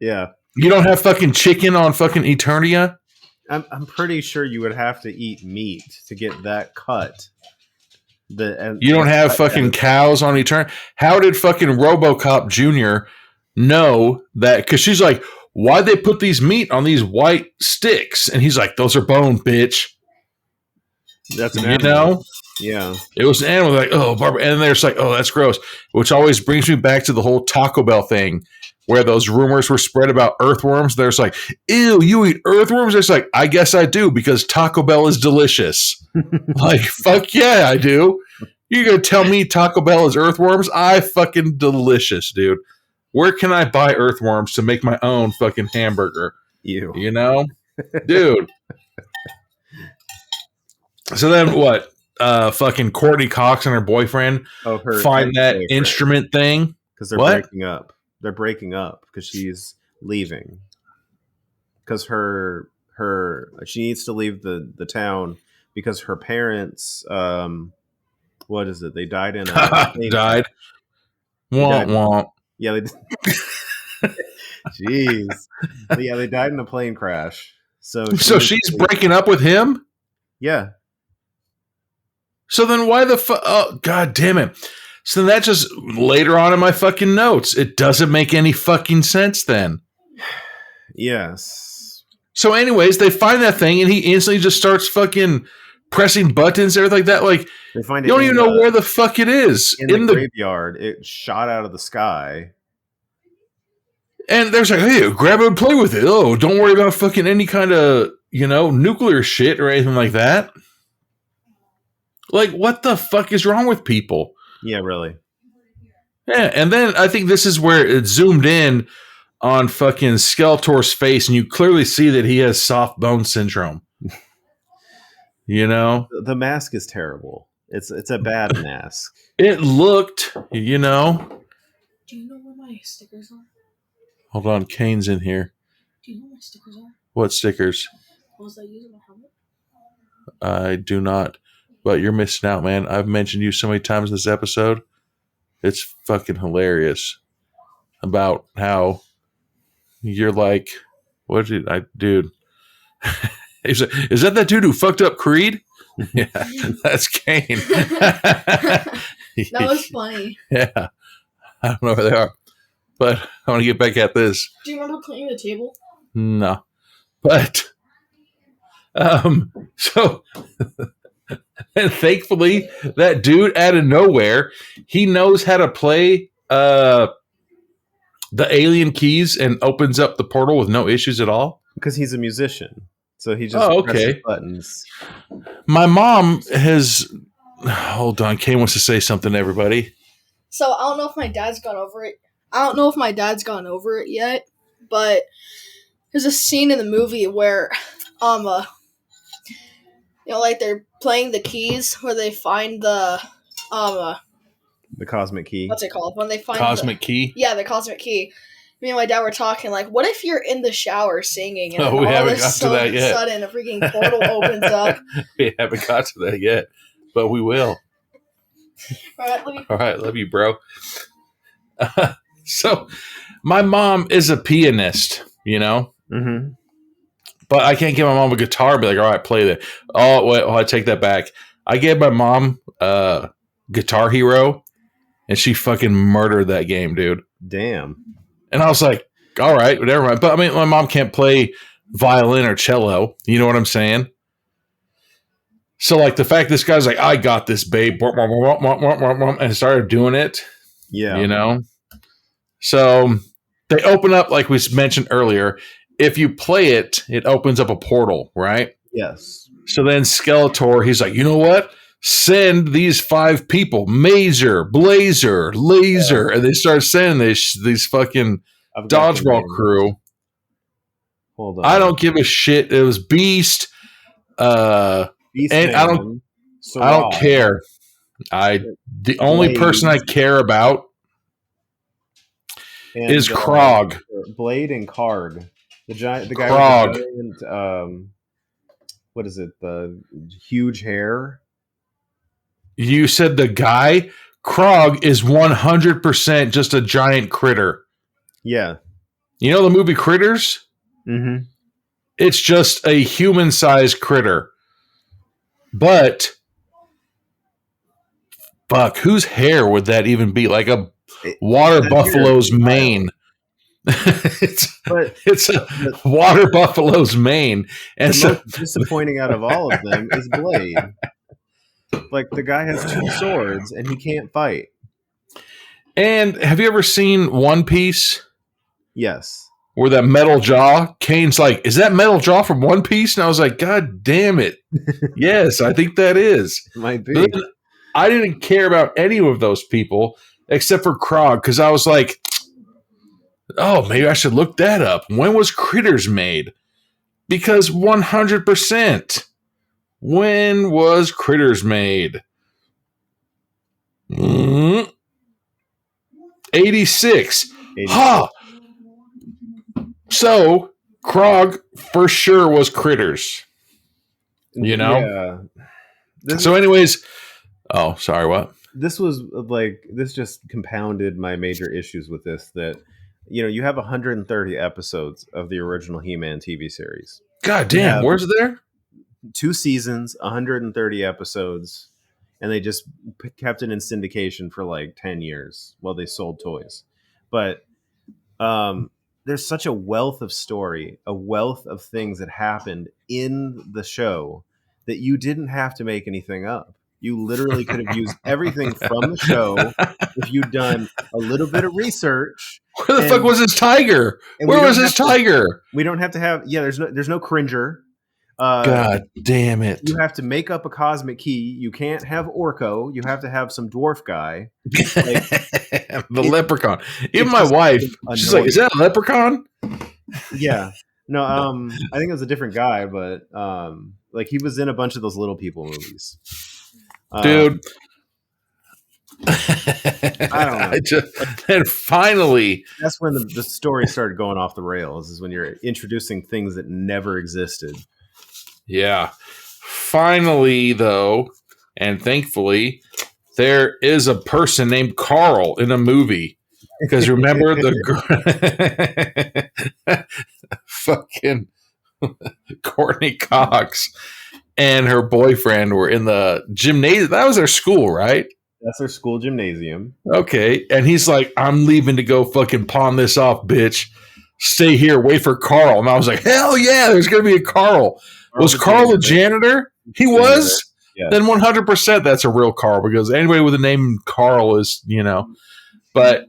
Yeah. You don't have fucking chicken on fucking Eternia? I'm pretty sure you would have to eat meat to get that cut. You don't have fucking cows on Eternia? How did fucking RoboCop Jr. know that? Because she's like, why'd they put these meat on these white sticks? And he's like, those are bone, bitch. That's an animal. You know? Yeah. It was an animal. Like, oh, Barbara. And they're just like, oh, that's gross. Which always brings me back to the whole Taco Bell thing where those rumors were spread about earthworms. They're just like, ew, you eat earthworms? It's like, I guess I do because Taco Bell is delicious. Like, fuck yeah, I do. You're going to tell me Taco Bell is earthworms? I fucking delicious, dude. Where can I buy earthworms to make my own fucking hamburger? You know? Dude. So then what? Fucking Courtney Cox and her boyfriend find that boyfriend. Instrument thing because they're breaking up. They're breaking up because she's leaving because she needs to leave the town because her parents what is it? They died in a died. Womp womp. Yeah, jeez. Yeah, they died in a plane crash. So she's breaking up with him? Yeah. So then why the fuck? Oh, God damn it. So then that just later on in my fucking notes, it doesn't make any fucking sense then. Yes. So anyways, they find that thing and he instantly just starts fucking pressing buttons, everything like that. Like, They find you don't even know where the fuck it is. In the graveyard. It shot out of the sky. And they're like, hey, grab it and play with it. Oh, don't worry about fucking any kind of, nuclear shit or anything like that. Like, what the fuck is wrong with people? Yeah, really. Yeah, and then I think this is where it zoomed in on fucking Skeletor's face, and you clearly see that he has soft bone syndrome. The mask is terrible. It's a bad mask. It looked, Do you know where my stickers are? Hold on, Kane's in here. Do you know where my stickers are? What stickers? Was I using my helmet? I do not. But you're missing out, man. I've mentioned you so many times this episode. It's fucking hilarious about how you're like, what did I, dude? Is that dude who fucked up Creed? Yeah, that's Kane. That was funny. Yeah, I don't know where they are, but I want to get back at this. Do you remember cleaning the table? No, but so. And thankfully, that dude out of nowhere, he knows how to play the alien keys and opens up the portal with no issues at all. Because he's a musician. So he just presses buttons. My mom has... Hold on, Kane wants to say something to everybody. So I don't know if my dad's gone over it. Yet, but there's a scene in the movie where like they're playing the keys where they find the cosmic key. What's it called? When they find Cosmic key? Yeah, the cosmic key. Me and my dad were talking, like, what if you're in the shower singing and we all haven't of got to that yet. Sudden a freaking portal opens up. We haven't got to that yet, but we will. All right, love you, bro. So, my mom is a pianist, Mm-hmm. But I can't give my mom a guitar and be like, all right, play that. Oh, wait, I take that back. I gave my mom Guitar Hero, and she fucking murdered that game, dude. Damn. And I was like, all right, never mind. But I mean, my mom can't play violin or cello. You know what I'm saying? So, like, the fact this guy's like, I got this, babe, and started doing it. Yeah. So, they open up, like we mentioned earlier. If you play it, it opens up a portal, right? Yes. So then Skeletor, he's like, you know what? Send these 5 people, Mazer, Blazer, Laser, and they start sending these fucking dodgeball crew. Hold on. I don't give a shit. It was Beast. Beast and Man, I don't care. The only person I care about is Krog. Blade and Karg. The guy Krog. with the giant, what is it? The huge hair. You said the guy? Krog is 100% just a giant critter. Yeah. You know the movie Critters? Mm-hmm. It's just a human-sized critter. But, fuck, whose hair would that even be? Like a water buffalo's mane. It's a water buffalo's mane. And the most disappointing out of all of them is Blade. Like, the guy has 2 swords and he can't fight. And have you ever seen One Piece? Yes. Where that metal jaw, Kane's like, is that metal jaw from One Piece? And I was like, God damn it. Yes, I think that is. Might be. I didn't care about any of those people except for Krog, because I was like, oh, maybe I should look that up. When was Critters made? Because 100%. When was Critters made? 86. Ha! So, Krog for sure was Critters. Yeah. So anyways, oh, sorry, what? This was like, this just compounded my major issues with this, that, you have 130 episodes of the original He-Man TV series. God damn, where's there? 2 seasons, 130 episodes. and they just kept it in syndication for like 10 years while they sold toys. But there's such a wealth of story, a wealth of things that happened in the show that you didn't have to make anything up. You literally could have used everything from the show if you'd done a little bit of research. Where the fuck was his tiger? Where was his tiger? We don't have to have. Yeah, there's no Cringer. God damn it! You have to make up a cosmic key. You can't have Orko. You have to have some dwarf guy. The leprechaun. Even my wife, she's like, "Is that a leprechaun?" Yeah. No, I think it was a different guy, but like he was in a bunch of those Little People movies. Dude. I don't know. And finally, that's when the story started going off the rails, is when you're introducing things that never existed. Yeah. Finally, though, and thankfully, there is a person named Carl in a movie. Because remember the fucking Courtney Cox and her boyfriend were in the gymnasium. That was their school, right? That's their school gymnasium. Okay. And he's like, I'm leaving to go fucking pawn this off, bitch. Stay here, wait for Carl. And I was like, hell yeah, there's going to be a Carl. Was Carl the janitor? He was? Yeah. Then 100% that's a real Carl, because anybody with the name Carl is, But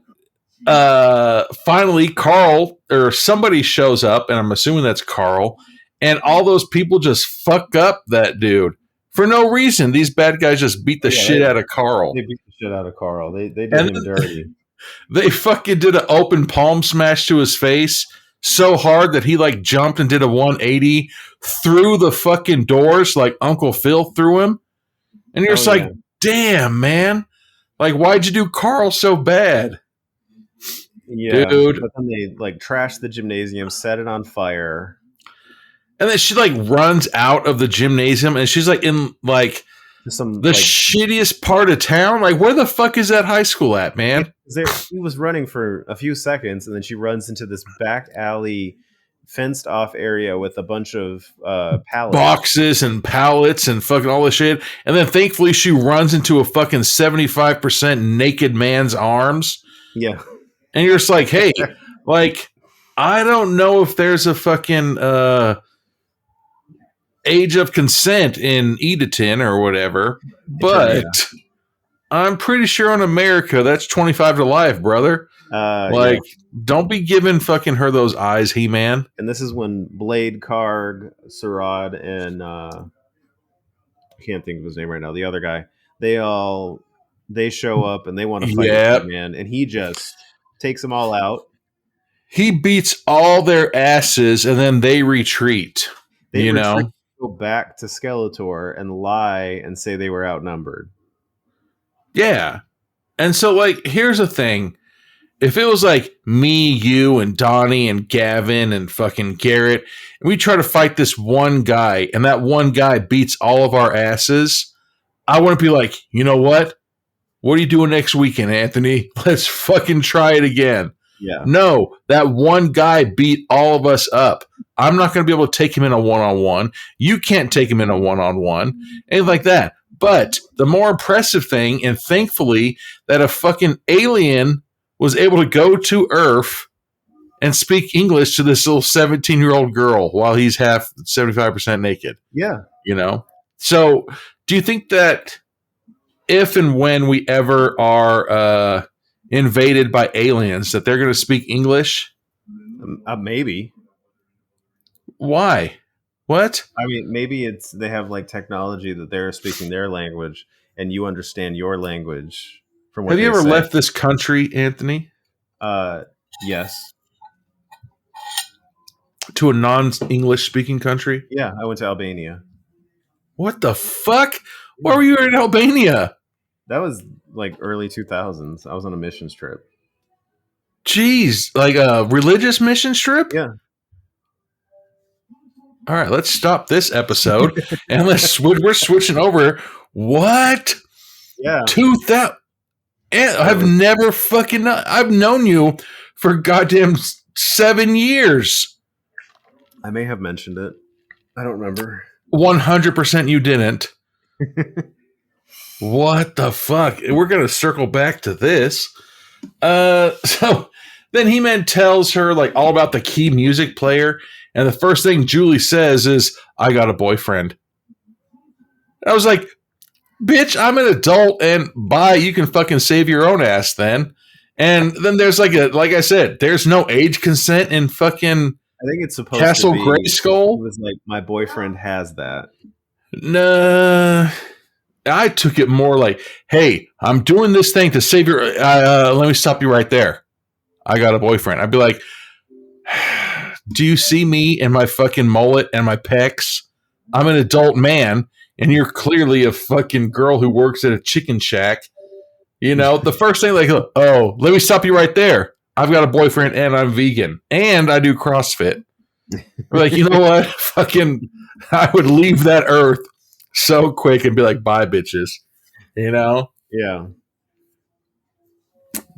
finally, Carl or somebody shows up, and I'm assuming that's Carl, and all those people just fuck up that dude for no reason. These bad guys just beat the shit out of Carl. They beat the shit out of Carl. They did him dirty. They fucking did an open palm smash to his face so hard that he like jumped and did a 180 through the fucking doors like Uncle Phil threw him. And you're just like, damn, man. Like, why'd you do Carl so bad? Yeah, dude. But then they like trashed the gymnasium, set it on fire. And then she like runs out of the gymnasium, and she's like in like the shittiest part of town. Like, where the fuck is that high school at, man? He was running for a few seconds, and then she runs into this back alley, fenced off area with a bunch of pallets, boxes and pallets and fucking all this shit. And then thankfully she runs into a fucking 75% naked man's arms. Yeah. And you're just like, hey, like, I don't know if there's a fucking age of consent in Eternia or whatever, but I'm pretty sure in America that's 25 to life, brother. Don't be giving fucking her those eyes, He-Man. And this is when Blade, Karg, Sarad, and I can't think of his name right now, the other guy, they show up and they want to fight He-Man, and he just takes them all out. He beats all their asses, and then they retreat. They go back to Skeletor and lie and say they were outnumbered. Yeah. And so, like, here's the thing. If it was like me, you, and Donnie, and Gavin, and fucking Garrett, and we try to fight this one guy, and that one guy beats all of our asses, I wouldn't be like, you know what? What are you doing next weekend, Anthony? Let's fucking try it again. Yeah. No, that one guy beat all of us up. I'm not going to be able to take him in a one-on-one. You can't take him in a one-on-one. Anything like that. But the more impressive thing, and thankfully, that a fucking alien was able to go to Earth and speak English to this little 17-year-old girl while he's half 75% naked. Yeah. So do you think that if and when we ever are invaded by aliens, that they're going to speak English? Maybe. Why? What? I mean, maybe they have like technology that they're speaking their language and you understand your language from what Have you ever say. left this country, Anthony? Yes. To a non-English speaking country? Yeah, I went to Albania. What the fuck? Why were you in Albania? That was like early 2000s. I was on a missions trip. Jeez, like a religious mission trip? Yeah. All right, let's stop this episode and we're switching over. What? Yeah. 2000. I've never fucking. I've known you for goddamn 7 years. I may have mentioned it. I don't remember. 100% you didn't. What the fuck? We're going to circle back to this. So then He-Man tells her like all about the key music player. And the first thing Julie says is, I got a boyfriend. I was like, bitch, I'm an adult and bye, you can fucking save your own ass then. And then there's like I said, there's no age consent in fucking I think it's supposed Castle to be. Grayskull. It was like, my boyfriend has that. Nah. I took it more like, hey, I'm doing this thing to save your. Let me stop you right there. I got a boyfriend. I'd be like, do you see me and my fucking mullet and my pecs? I'm an adult man, and you're clearly a fucking girl who works at a chicken shack. You know, the first thing like, oh, let me stop you right there. I've got a boyfriend and I'm vegan and I do CrossFit. We're like, you know what? Fucking, I would leave that earth so quick and be like, bye, bitches. You know? Yeah.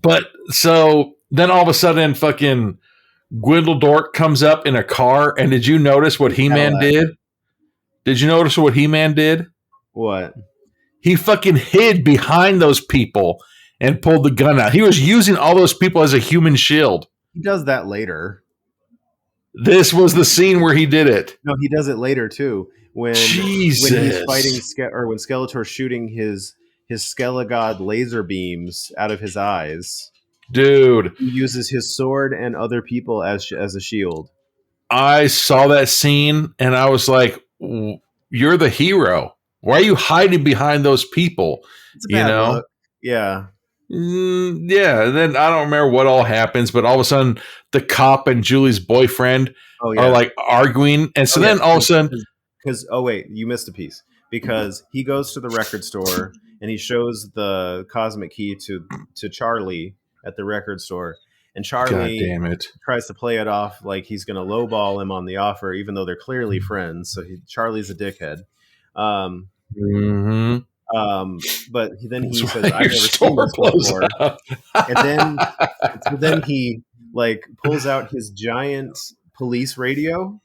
But so then all of a sudden, fucking Gwendolyn comes up in a car. And did you notice what He-Man did? Did you notice what He-Man did? What? He fucking hid behind those people and pulled the gun out. He was using all those people as a human shield. He does that later. This was the scene where he did it. No, he does it later too. When Jesus. when he's fighting when Skeletor's shooting his Skelegod laser beams out of his eyes. Dude, He uses his sword and other people as a shield. I saw that scene and I was like, you're the hero. Why are you hiding behind those people? It's a bad look. Yeah. Yeah. And then I don't remember what all happens, but all of a sudden the cop and Julie's boyfriend are like arguing. And so then all of a sudden. Because, oh, wait, you missed a piece. Because he goes to the record store and he shows the cosmic key to Charlie at the record store. And Charlie tries to play it off like he's going to lowball him on the offer, even though they're clearly friends. So Charlie's a dickhead. But then he says, "I've never seen this before." And then he like pulls out his giant police radio,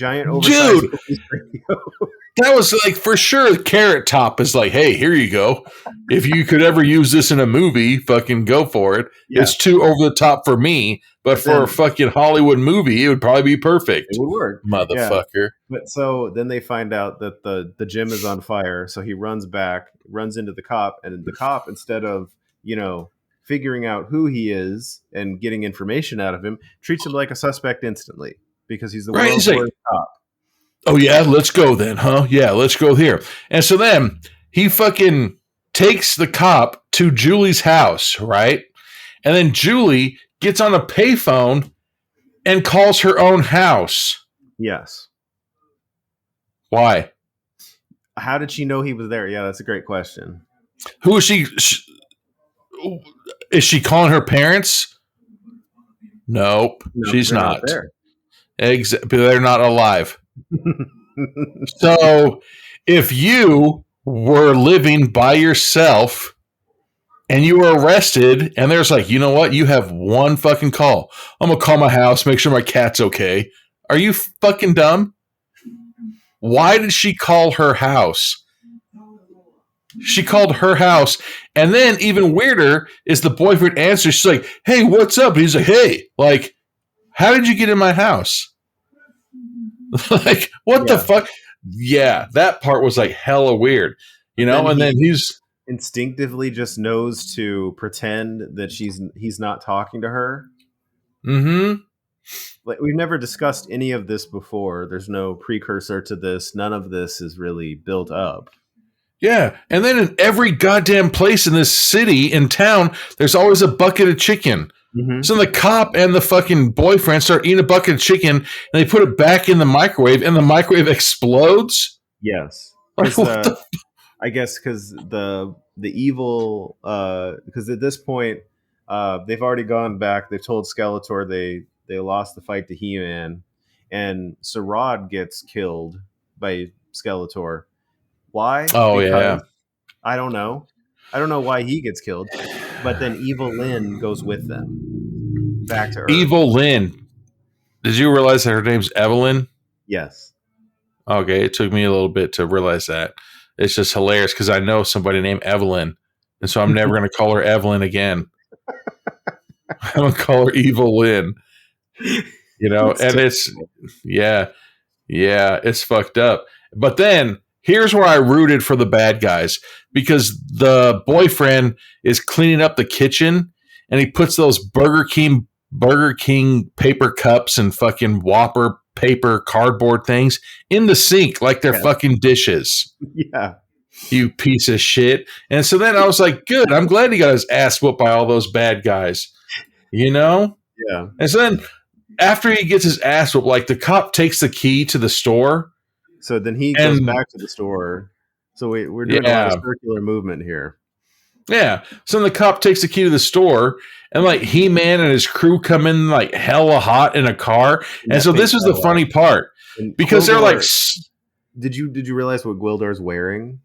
oversized police radio. That was like for sure. Carrot Top is like, hey, here you go. If you could ever use this in a movie, fucking go for it. Yeah. It's too over the top for me, but for a fucking Hollywood movie, it would probably be perfect. It would work, motherfucker. Yeah. But so then they find out that the gym is on fire. So he runs into the cop, and the cop, instead of figuring out who he is and getting information out of him, treats him like a suspect instantly because he's the world's worst cop. Oh, yeah, let's go then, huh? Yeah, let's go here. And so then he fucking takes the cop to Julie's house, right? And then Julie gets on a payphone and calls her own house. Yes. Why? How did she know he was there? Yeah, that's a great question. Who is she? Is she calling her parents? Nope, she's not. There. They're not alive. So if you were living by yourself and you were arrested and there's like, you know what? You have one fucking call. I'm going to call my house, make sure my cat's okay. Are you fucking dumb? Why did she call her house? She called her house. And then even weirder is the boyfriend answers. She's like, hey, what's up? And he's like, hey, like, how did you get in my house? Like, what the fuck? Yeah, that part was like hella weird, and then he's instinctively just knows to pretend that he's not talking to her. Mm-hmm. Like, we've never discussed any of this before. There's no precursor to this. None of this is really built up. Yeah, and then in every goddamn place in this city, in town, there's always a bucket of chicken. Mm-hmm. So the cop and the fucking boyfriend start eating a bucket of chicken, and they put it back in the microwave, and the microwave explodes. Yes, I guess because the evil, because at this point, they've already gone back. They've told Skeletor they lost the fight to He-Man, and Sarad gets killed by Skeletor. Why? Oh, yeah. I don't know. I don't know why he gets killed, but then Evil Lynn goes with them back to Earth. Evil Lynn. Did you realize that her name's Evelyn? Yes. Okay, it took me a little bit to realize that. it's just hilarious because I know somebody named Evelyn, and so I'm never going to call her Evelyn again. I'm going to call her Evil Lynn. And it's it's fucked up. But then here's where I rooted for the bad guys, because the boyfriend is cleaning up the kitchen and he puts those Burger King paper cups and fucking Whopper paper cardboard things in the sink like they're fucking dishes. Yeah. You piece of shit. And so then I was like, good, I'm glad he got his ass whooped by all those bad guys. Yeah. And so then after he gets his ass whooped, like the cop takes the key to the store. So then he goes back to the store. So we're doing a lot of circular movement here. Yeah. So then the cop takes the key to the store, and like He-Man and his crew come in like hella hot in a car. And so this was the funny part, because they're like, did you realize what Gwildor's wearing?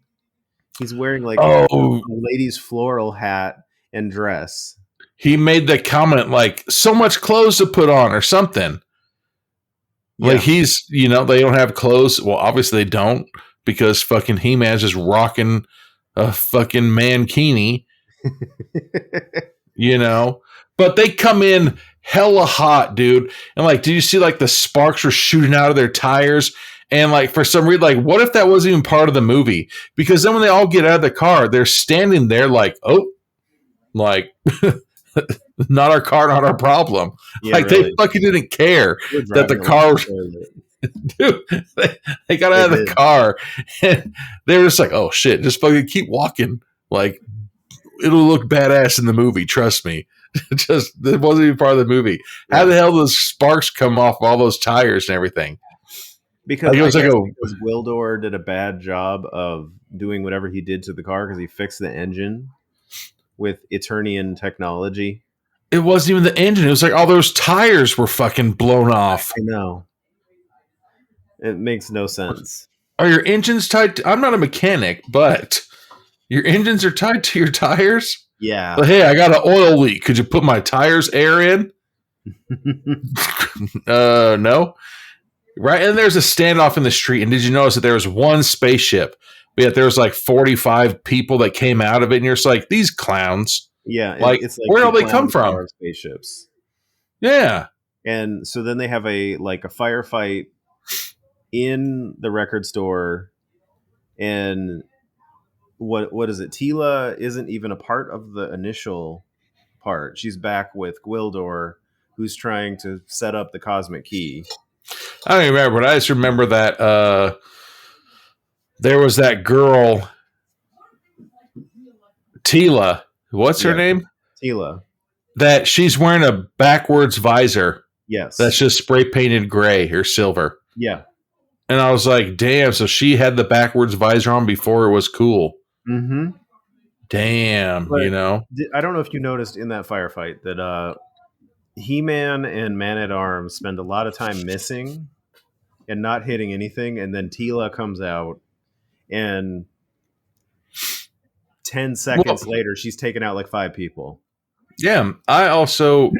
He's wearing like a lady's floral hat and dress. He made the comment like, so much clothes to put on or something. Yeah. Like he's, they don't have clothes. Well, obviously they don't, because fucking He-Man's just rocking a fucking mankini, But they come in hella hot, dude. And like, did you see like the sparks were shooting out of their tires? And like, for some reason, like, what if that wasn't even part of the movie? Because then when they all get out of the car, they're standing there like, oh, like, not our car, not our problem. Yeah, like really. They fucking didn't care that the car was, dude, they got out of the car and they were just like, oh shit, just fucking keep walking. Like, it'll look badass in the movie. Trust me. Just, it wasn't even part of the movie. Yeah. How the hell does sparks come off all those tires and everything? Because because Gwildor did a bad job of doing whatever he did to the car, because he fixed the engine with Eternian technology. It wasn't even the engine. It was like all those tires were fucking blown off. I know. It makes no sense. Are your engines tied I'm not a mechanic, but your engines are tied to your tires? Yeah. But hey, I got an oil leak. Could you put my tires air in? No. Right? And there's a standoff in the street. And did you notice that there was one spaceship, but yet there was like 45 people that came out of it? And you're just like, these clowns. Yeah. Like, where do they come from? Spaceships. Yeah. And so then they have a firefight in the record store. And what is it? Teela isn't even a part of the initial part. She's back with Gwildor, who's trying to set up the cosmic key. I don't even remember, but I just remember that there was that girl, Teela. What's her name? Teela. That she's wearing a backwards visor. Yes. That's just spray painted gray or silver. Yeah. And I was like, damn, so she had the backwards visor on before it was cool. Mm-hmm. Damn, but I don't know if you noticed in that firefight that He-Man and Man-at-Arms spend a lot of time missing and not hitting anything, and then Teela comes out, and 10 seconds later, she's taken out like 5 people. Yeah, I also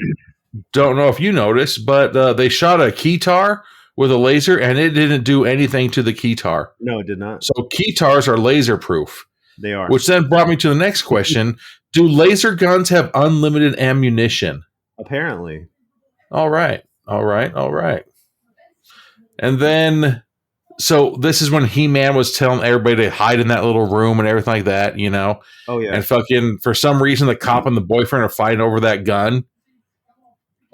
don't know if you noticed, but they shot a keytar with a laser, and it didn't do anything to the keytar. No, it did not. So keytars are laser proof. They are. Which then brought me to the next question. Do laser guns have unlimited ammunition? Apparently. All right. And then, so this is when He-Man was telling everybody to hide in that little room and everything like that, Oh, yeah. And fucking, for some reason, the cop and the boyfriend are fighting over that gun.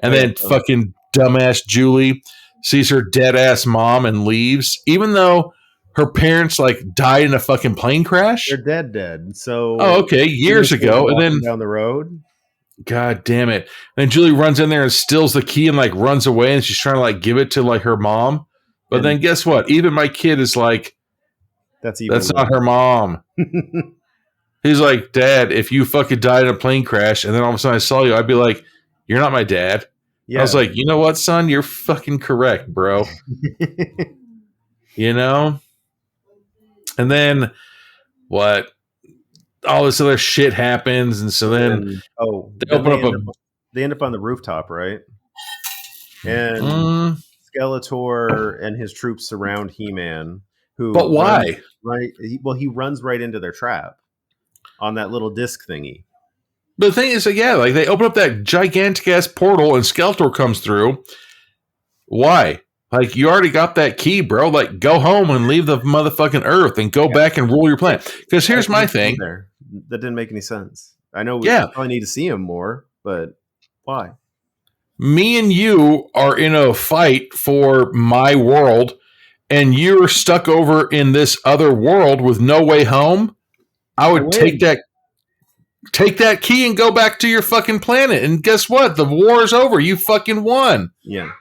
And then fucking dumbass Julie sees her dead-ass mom and leaves, even though her parents, like, died in a fucking plane crash. They're dead. So, okay, years ago. And then down the road. God damn it. And Julie runs in there and steals the key and like runs away, and she's trying to like give it to like her mom. But then guess what? Even my kid is like, that's not her mom. He's like, Dad, if you fucking died in a plane crash and then all of a sudden I saw you, I'd be like, you're not my dad. Yeah. I was like, you know what, son? You're fucking correct, bro. And then what? All this other shit happens, and so then they end up on the rooftop, right? And Skeletor and his troops surround He-Man, Who? But why? He runs right into their trap on that little disc thingy. But the thing is, like, yeah, like they open up that gigantic ass portal and Skeletor comes through. Why? Like, you already got that key, bro. Like, go home and leave the motherfucking Earth and go back and rule your planet. Because here's my thing. That didn't make any sense. I know we probably need to see him more, but why? Me and you are in a fight for my world, and you're stuck over in this other world with no way home. I would take that key and go back to your fucking planet. And guess what? The war is over. You fucking won. Yeah.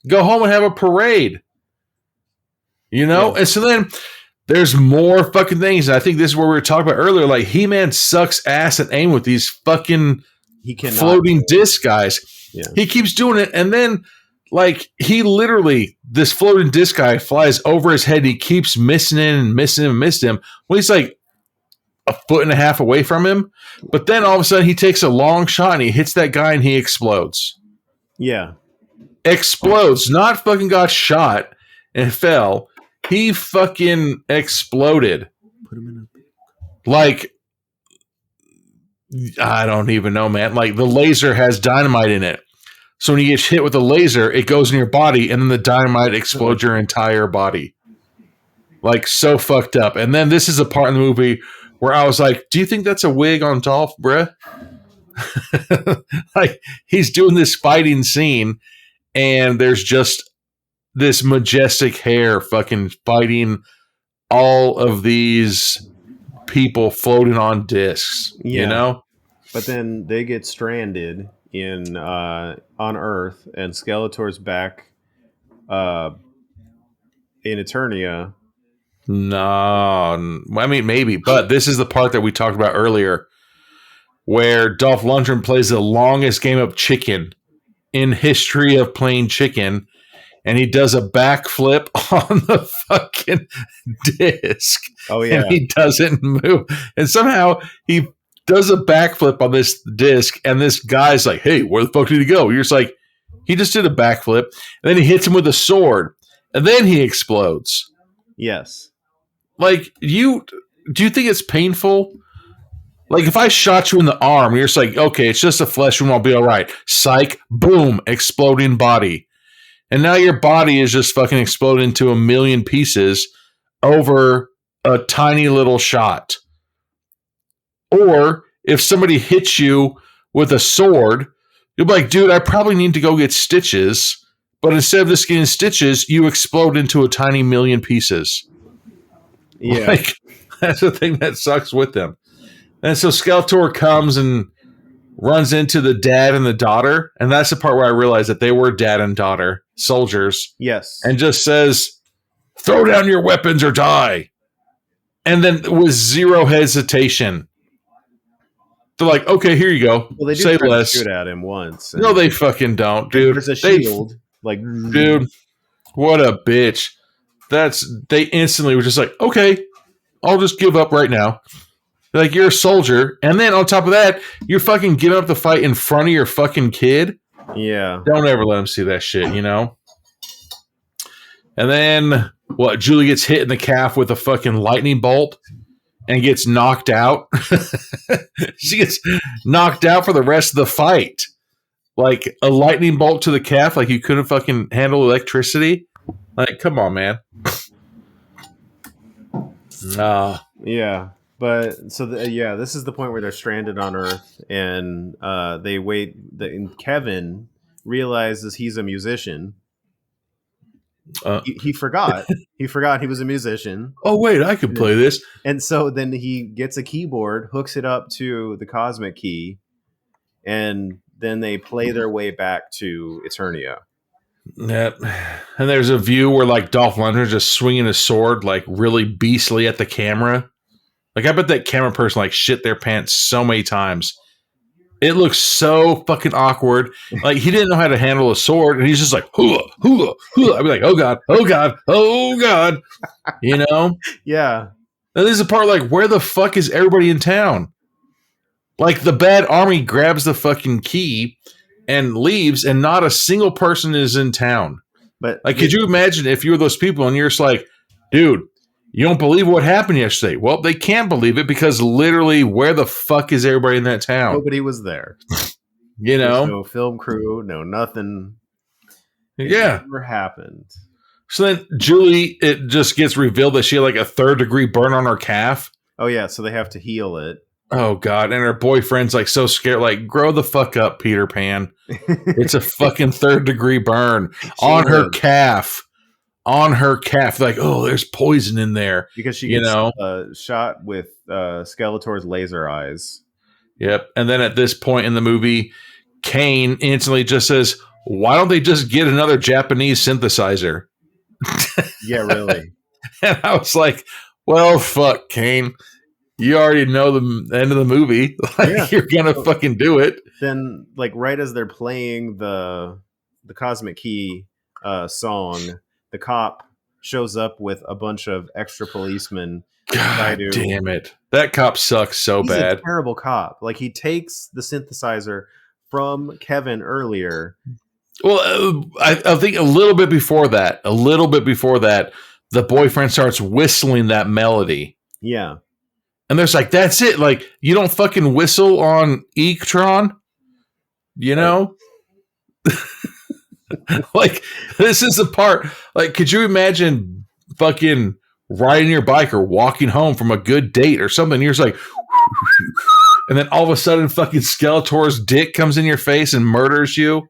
Go home and have a parade. You know? Yeah. And so then there's more fucking things. And I think this is where we were talking about earlier. Like, He-Man sucks ass at aim with these fucking floating disc guys. Yeah. He keeps doing it. And then, like, he literally, this floating disc guy flies over his head. And he keeps missing him and missing him and missing him. Well, he's like a foot and a half away from him. But then all of a sudden he takes a long shot and he hits that guy and he explodes. Yeah. Explodes. Not fucking got shot and fell. He fucking exploded. Put him in like, I don't even know, man. Like, the laser has dynamite in it. So when you get hit with a laser, it goes in your body and then the dynamite explodes your entire body. Like, so fucked up. And then this is a part in the movie where I was like, do you think that's a wig on Dolph, bruh? Like, he's doing this fighting scene and there's just this majestic hair fucking fighting all of these people floating on discs, you know? But then they get stranded in on Earth and Skeletor's back in Eternia. No, I mean, maybe, but this is the part that we talked about earlier where Dolph Lundgren plays the longest game of chicken in history of playing chicken, and he does a backflip on the fucking disc. Oh, yeah. And he doesn't move. And somehow he does a backflip on this disc, and this guy's like, hey, where the fuck did he go? You're just like, he just did a backflip, and then he hits him with a sword, and then he explodes. Yes. Like, do you think it's painful? Like, if I shot you in the arm, you're just like, okay, it's just a flesh wound, I'll be all right. Psych, boom, exploding body. And now your body is just fucking exploded into a million pieces over a tiny little shot. Or if somebody hits you with a sword, you'll be like, dude, I probably need to go get stitches. But instead of just getting stitches, you explode into a tiny million pieces. Yeah. Like, that's the thing that sucks with them. And so Skeletor comes and runs into the dad and the daughter. And that's the part where I realized that they were dad and daughter soldiers. Yes. And just says, throw down your weapons or die. And then with zero hesitation, they're like, okay, here you go. Well, they do say try less. to shoot at him once. No, they fucking don't, dude. There's a shield. Dude, what a bitch. They instantly were just like, okay, I'll just give up right now. Like, you're a soldier, and then on top of that, you're fucking giving up the fight in front of your fucking kid. Yeah. Don't ever let him see that shit, you know? And then, Julie gets hit in the calf with a fucking lightning bolt and gets knocked out. She gets knocked out for the rest of the fight. Like, a lightning bolt to the calf, like you couldn't fucking handle electricity. Like, come on, man. Yeah. But so this is the point where they're stranded on Earth, and they wait. And Kevin realizes he's a musician. He forgot. He forgot he was a musician. Oh wait, I could play this. And so then he gets a keyboard, hooks it up to the cosmic key, and then they play their way back to Eternia. Yep. And there's a view where like Dolph Lundgren's just swinging his sword like really beastly at the camera. Like, I bet that camera person like shit their pants so many times. It looks so fucking awkward. Like, he didn't know how to handle a sword, and he's just like, hoo, hoo, hoo. I'd be like, oh god, oh god, oh god. You know? Yeah. And this is the part like, where the fuck is everybody in town? Like, the bad army grabs the fucking key and leaves, and not a single person is in town. But like, could you imagine if you were those people and you're just like, dude, You don't believe what happened yesterday. Well, they can't believe it because literally where the fuck is everybody in that town? Nobody was there. You know? There's no film crew, no nothing. It never happened. So then Julie, it just gets revealed that she had like a 3rd-degree burn on her calf. Oh, yeah, so they have to heal it. Oh, God. And her boyfriend's like so scared. Like, grow the fuck up, Peter Pan. It's a fucking 3rd-degree burn on her calf. On her calf. Like, oh, there's poison in there. Because she gets shot with Skeletor's laser eyes. Yep. And then at this point in the movie, Kane instantly just says, why don't they just get another Japanese synthesizer? Yeah, really. And I was like, well, fuck, Kane. You already know the end of the movie. Like, you're going to fucking do it. Then, like, right as they're playing the Cosmic Key song, the cop shows up with a bunch of extra policemen. God damn it. That cop sucks so bad. He's a terrible cop. Like, he takes the synthesizer from Kevin earlier. Well, I think a little bit before that, the boyfriend starts whistling that melody. Yeah. And there's like, that's it. Like, you don't fucking whistle on Ektron, you know? Like, this is the part. Like, could you imagine fucking riding your bike or walking home from a good date or something? You're just like, and then all of a sudden fucking Skeletor's dick comes in your face and murders you.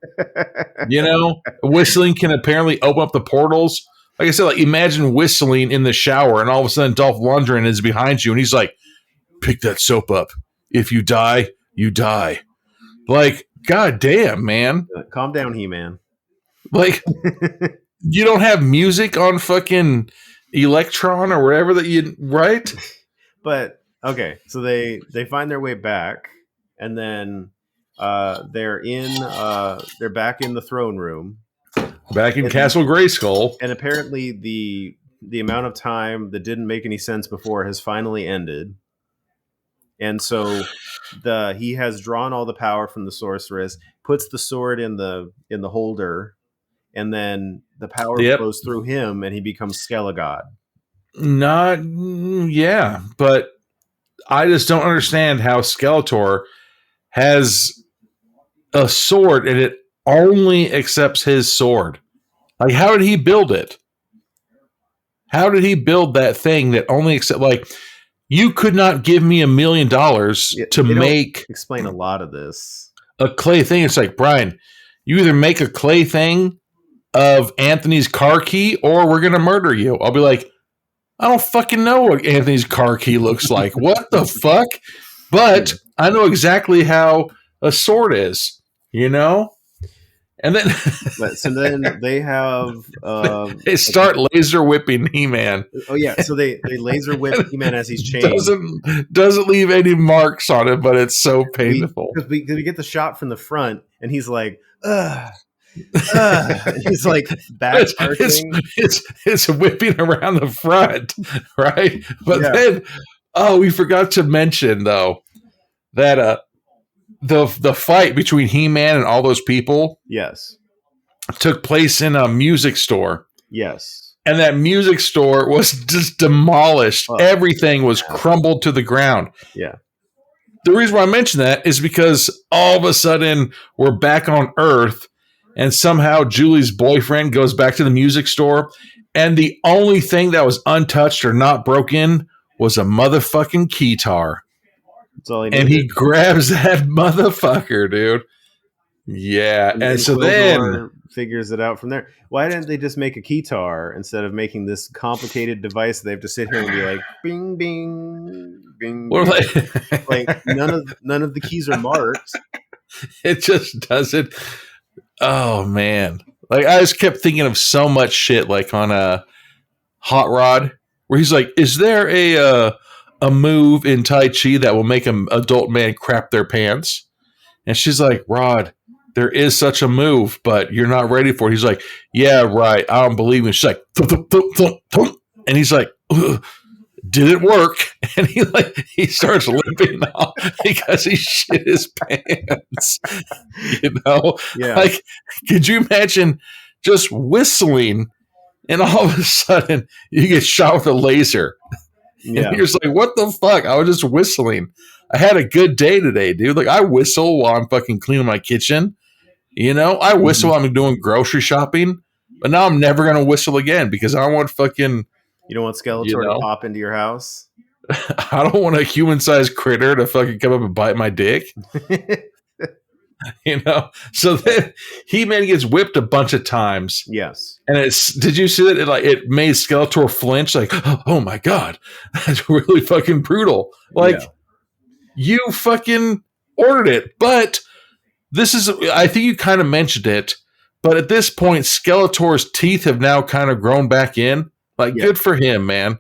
You know? Whistling can apparently open up the portals. Like I said, like, imagine whistling in the shower and all of a sudden Dolph Lundgren is behind you and he's like, pick that soap up. If you die, you die. Like, god damn, man. Calm down, He-Man. Like, you don't have music on fucking Electron or whatever that you, right? But, okay, so they find their way back and then they're back in the throne room. Back in Castle Grayskull. And apparently the amount of time that didn't make any sense before has finally ended. And so he has drawn all the power from the sorceress, puts the sword in the holder, and then the power flows through him and he becomes Skelegod. But I just don't understand how Skeletor has a sword and it only accepts his sword. Like, how did he build it? How did he build that thing that only accept? Like, you could not give me $1 million to make explain a lot of this a clay thing. It's like, Brian, you either make a clay thing of Anthony's car key or we're gonna murder you. I'll be like, I don't fucking know what Anthony's car key looks like. What the fuck? But I know exactly how a sword is, you know? And then so then they have they start laser whipping He-Man. Oh yeah, so they laser whip He-Man as he's chained. Doesn't leave any marks on it, but it's so painful. Because we get the shot from the front and he's like, ugh. He's like back it's whipping around the front, right? But then we forgot to mention though that the fight between He-Man and all those people took place in a music store. Yes. And that music store was just demolished. Everything was crumbled to the ground. Yeah. The reason why I mention that is because all of a sudden we're back on Earth. And somehow Julie's boyfriend goes back to the music store. And the only thing that was untouched or not broken was a motherfucking keytar. That's all he needed. And he grabs that motherfucker, dude. Yeah. And so then figures it out from there. Why didn't they just make a keytar instead of making this complicated device they have to sit here and be like, bing, bing, bing, bing. Like none of the keys are marked. It just doesn't. Oh man. Like, I just kept thinking of so much shit, like on a Hot Rod, where he's like, is there a move in Tai Chi that will make an adult man crap their pants? And she's like, Rod, there is such a move, but you're not ready for it. He's like, yeah, right. I don't believe it. She's like, thump, thump, thump, thump, thump. And he's like, did it work? And he starts limping off because he shit his pants. You know? Yeah. Like, could you imagine just whistling and all of a sudden you get shot with a laser. Yeah. And you're just like, what the fuck? I was just whistling. I had a good day today, dude. Like, I whistle while I'm fucking cleaning my kitchen. You know, I whistle while I'm doing grocery shopping. But now I'm never going to whistle again because I don't want fucking... You don't want Skeletor to pop into your house? I don't want a human-sized critter to fucking come up and bite my dick. You know? So then He-Man gets whipped a bunch of times. Yes. And did you see that? It made Skeletor flinch, like, oh my God, that's really fucking brutal. Like, you fucking ordered it. But this is, I think you kind of mentioned it, but at this point, Skeletor's teeth have now kind of grown back in. Like, good for him, man.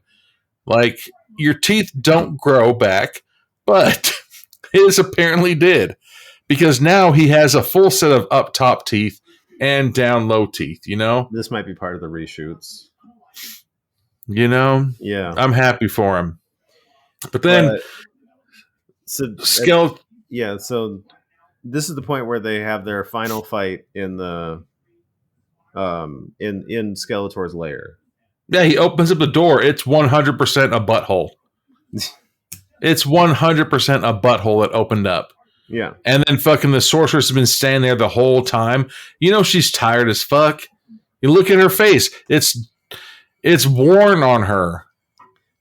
Like, your teeth don't grow back, but his apparently did. Because now he has a full set of up top teeth and down low teeth, you know? This might be part of the reshoots. You know? Yeah. I'm happy for him. But then so this is the point where they have their final fight in the in Skeletor's lair. Yeah, he opens up the door. It's 100% a butthole. It's 100% a butthole that opened up. Yeah. And then fucking the sorceress has been standing there the whole time. You know she's tired as fuck. You look at her face. It's worn on her.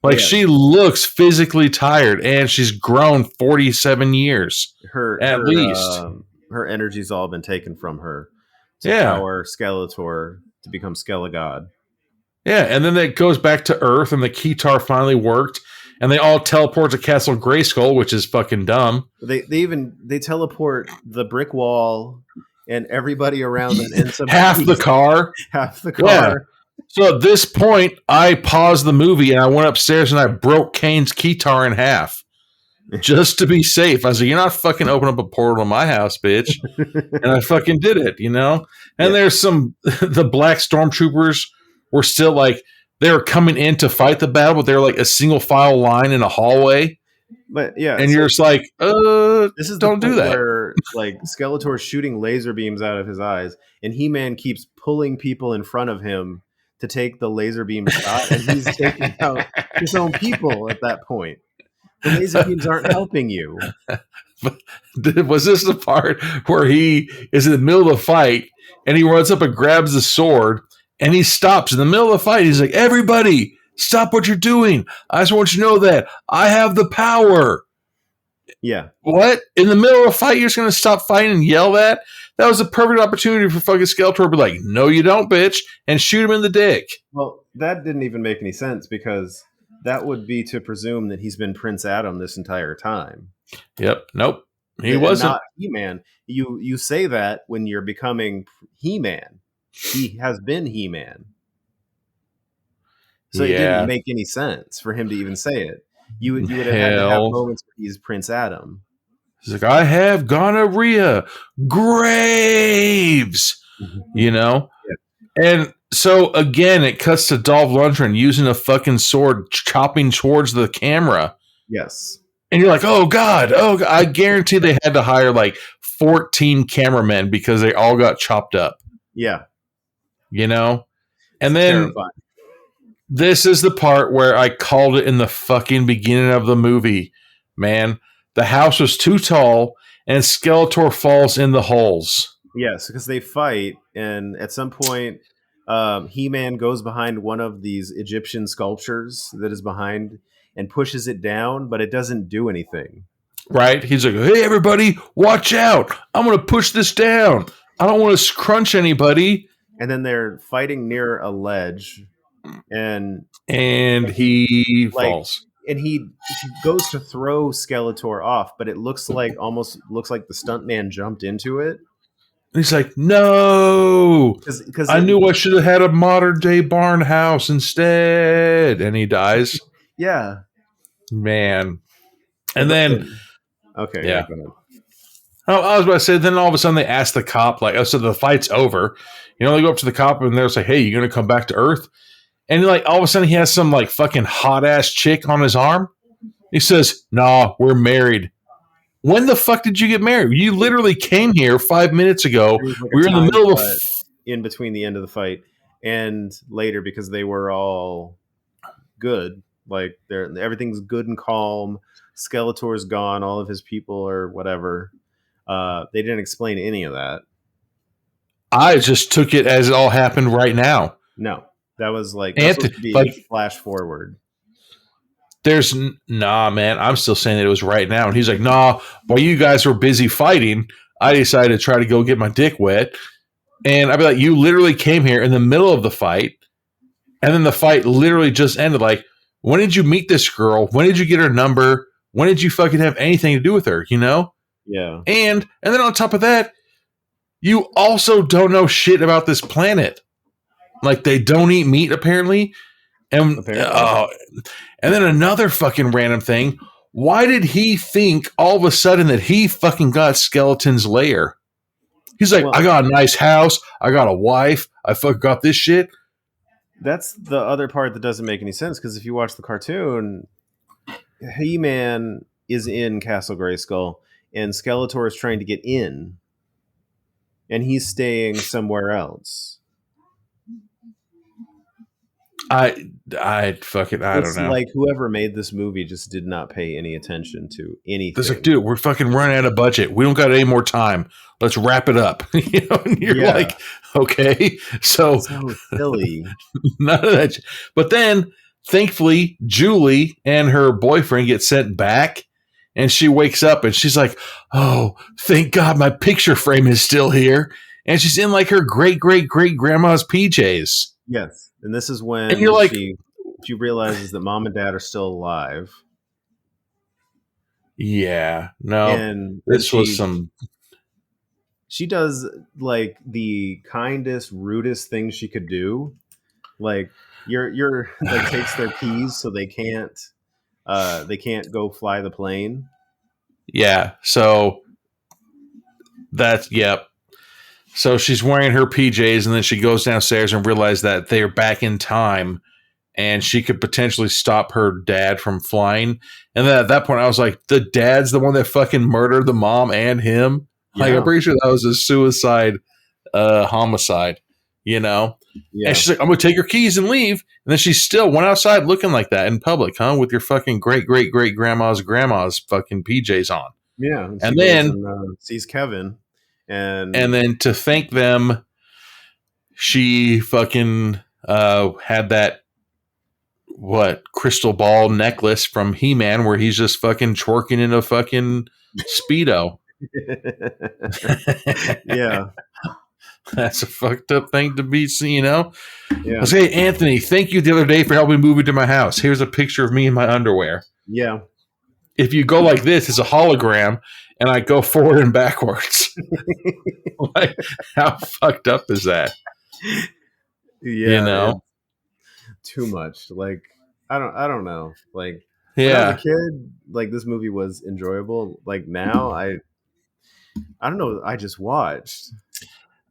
Like, she looks physically tired, and she's grown 47 years. At least. Her energy's all been taken from her to power Skeletor to become Skelegod. Yeah, and then it goes back to Earth, and the Keytar finally worked, and they all teleport to Castle Grayskull, which is fucking dumb. They teleport the brick wall and everybody around them. And half the car. Yeah. So at this point, I paused the movie and I went upstairs and I broke Kane's Keytar in half. Just to be safe. I was like, you're not fucking opening up a portal to my house, bitch. And I fucking did it, you know? And there's the black stormtroopers were still like, they were coming in to fight the battle, but they were like a single file line in a hallway. But yeah, and you're just like, this is don't do that. Where like Skeletor's shooting laser beams out of his eyes, and He-Man keeps pulling people in front of him to take the laser beam shot, and he's taking out his own people at that point. The laser beams aren't helping you. Was this the part where he is in the middle of the fight and he runs up and grabs the sword and he stops in the middle of the fight? He's like, everybody, stop what you're doing. I just want you to know that I have the power. Yeah. What? In the middle of a fight, you're just going to stop fighting and yell that? That was a perfect opportunity for fucking Skeletor to be like, no, you don't, bitch, and shoot him in the dick. Well, that didn't even make any sense because that would be to presume that he's been Prince Adam this entire time. Yep. Nope. He wasn't. Not He-Man. You say that when you're becoming He-Man. He has been He-Man. So it didn't make any sense for him to even say it. You would have had to have moments where he's Prince Adam. He's like, I have gonorrhea, Graves, you know? Yeah. And so, again, it cuts to Dolph Lundgren using a fucking sword, chopping towards the camera. Yes. And you're like, oh, God. I guarantee they had to hire like 14 cameramen because they all got chopped up. Yeah. You know? And then terrifying. This is the part where I called it in the fucking beginning of the movie, man. The house was too tall, and Skeletor falls in the holes. Yes, because they fight, and at some point, He-Man goes behind one of these Egyptian sculptures that is behind and pushes it down, but it doesn't do anything. Right? He's like, hey, everybody, watch out. I'm going to push this down. I don't want to crunch anybody. And then they're fighting near a ledge, and he falls. And he goes to throw Skeletor off, but it almost looks like the stuntman jumped into it. He's like, no, because I knew I should have had a modern day barn house instead. And he dies. Yeah, man. And then, okay, yeah. Go ahead. I was about to say, then all of a sudden they ask the cop, like, oh, so the fight's over. You know, they go up to the cop and they're like, hey, you going to come back to Earth? And like all of a sudden he has some like fucking hot ass chick on his arm. He says, nah, we're married. When the fuck did you get married? You literally came here 5 minutes ago. We were in the middle of in between the end of the fight. and later because they were all good, like everything's good and calm. Skeletor's gone, all of his people or whatever. They didn't explain any of that. I just took it as it all happened right now. No, that was like that's supposed to be like flash forward. Nah, man. I'm still saying that it was right now. And he's like, nah, while you guys were busy fighting, I decided to try to go get my dick wet. And I'd be like, you literally came here in the middle of the fight. And then the fight literally just ended. Like, when did you meet this girl? When did you get her number? When did you fucking have anything to do with her? You know? Yeah. And then on top of that, you also don't know shit about this planet. Like, they don't eat meat, apparently. And and then another fucking random thing. Why did he think all of a sudden that he fucking got Skeleton's lair? He's like, I got a nice house. I got a wife. I fucking got this shit. That's the other part that doesn't make any sense, because if you watch the cartoon, He-Man is in Castle Grayskull and Skeletor is trying to get in and he's staying somewhere else. I don't know. Like whoever made this movie just did not pay any attention to anything. It's like, dude, we're fucking running out of budget. We don't got any more time. Let's wrap it up. You know, and you're like, okay, so silly. None of that. But then, thankfully, Julie and her boyfriend get sent back, and she wakes up and she's like, "Oh, thank God, my picture frame is still here." And she's in like her great grandma's PJs. Yes. And this is when and you're like, she realizes that mom and dad are still alive. Yeah, no. And she does like the kindest, rudest thing she could do. Like you're like takes their keys so they can't go fly the plane. Yeah. So that's yep. So she's wearing her PJs, and then she goes downstairs and realizes that they're back in time, and she could potentially stop her dad from flying. And then at that point, I was like, the dad's the one that fucking murdered the mom and him? Yeah. Like, I'm pretty sure that was a suicide homicide, you know? Yeah. And she's like, I'm going to take your keys and leave. And then she still went outside looking like that in public, huh? With your fucking great grandma's fucking PJs on. Yeah. And then sees Kevin. And then to thank them, she fucking had that crystal ball necklace from He-Man where he's just fucking twerking in a fucking Speedo. Yeah. That's a fucked up thing to be seen, you know? Yeah. I was like, hey, Anthony, thank you the other day for helping me move into my house. Here's a picture of me in my underwear. Yeah. If you go like this, it's a hologram, and I go forward and backwards. Like, how fucked up is that? Yeah, you know, too much. Like, I don't know. Like, yeah, when I was a kid, like this movie was enjoyable. Like now, I don't know. I just watched.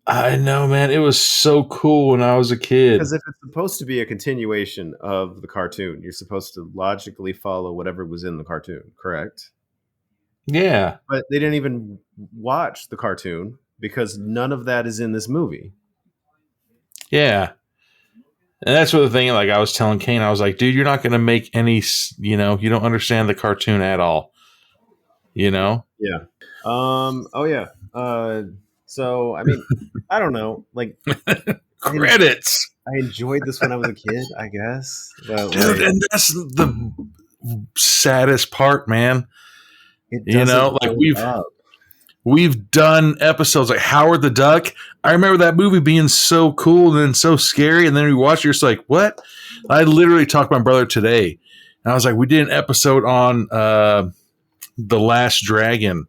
I know, man. It was so cool when I was a kid. Because if it's supposed to be a continuation of the cartoon, you're supposed to logically follow whatever was in the cartoon, correct? Yeah. But they didn't even watch the cartoon because none of that is in this movie. Yeah. And that's what the thing, like I was telling Kane, I was like, dude, you're not going to make any, you know, you don't understand the cartoon at all. You know? Yeah. Oh, yeah. So, I mean, I don't know. Like, credits. I enjoyed this when I was a kid, I guess. But, dude, and that's the saddest part, man. You know, like we've done episodes like Howard the Duck. I remember that movie being so cool and then so scary, and then we watched it, you're just like, what? I literally talked to my brother today, and I was like, we did an episode on The Last Dragon.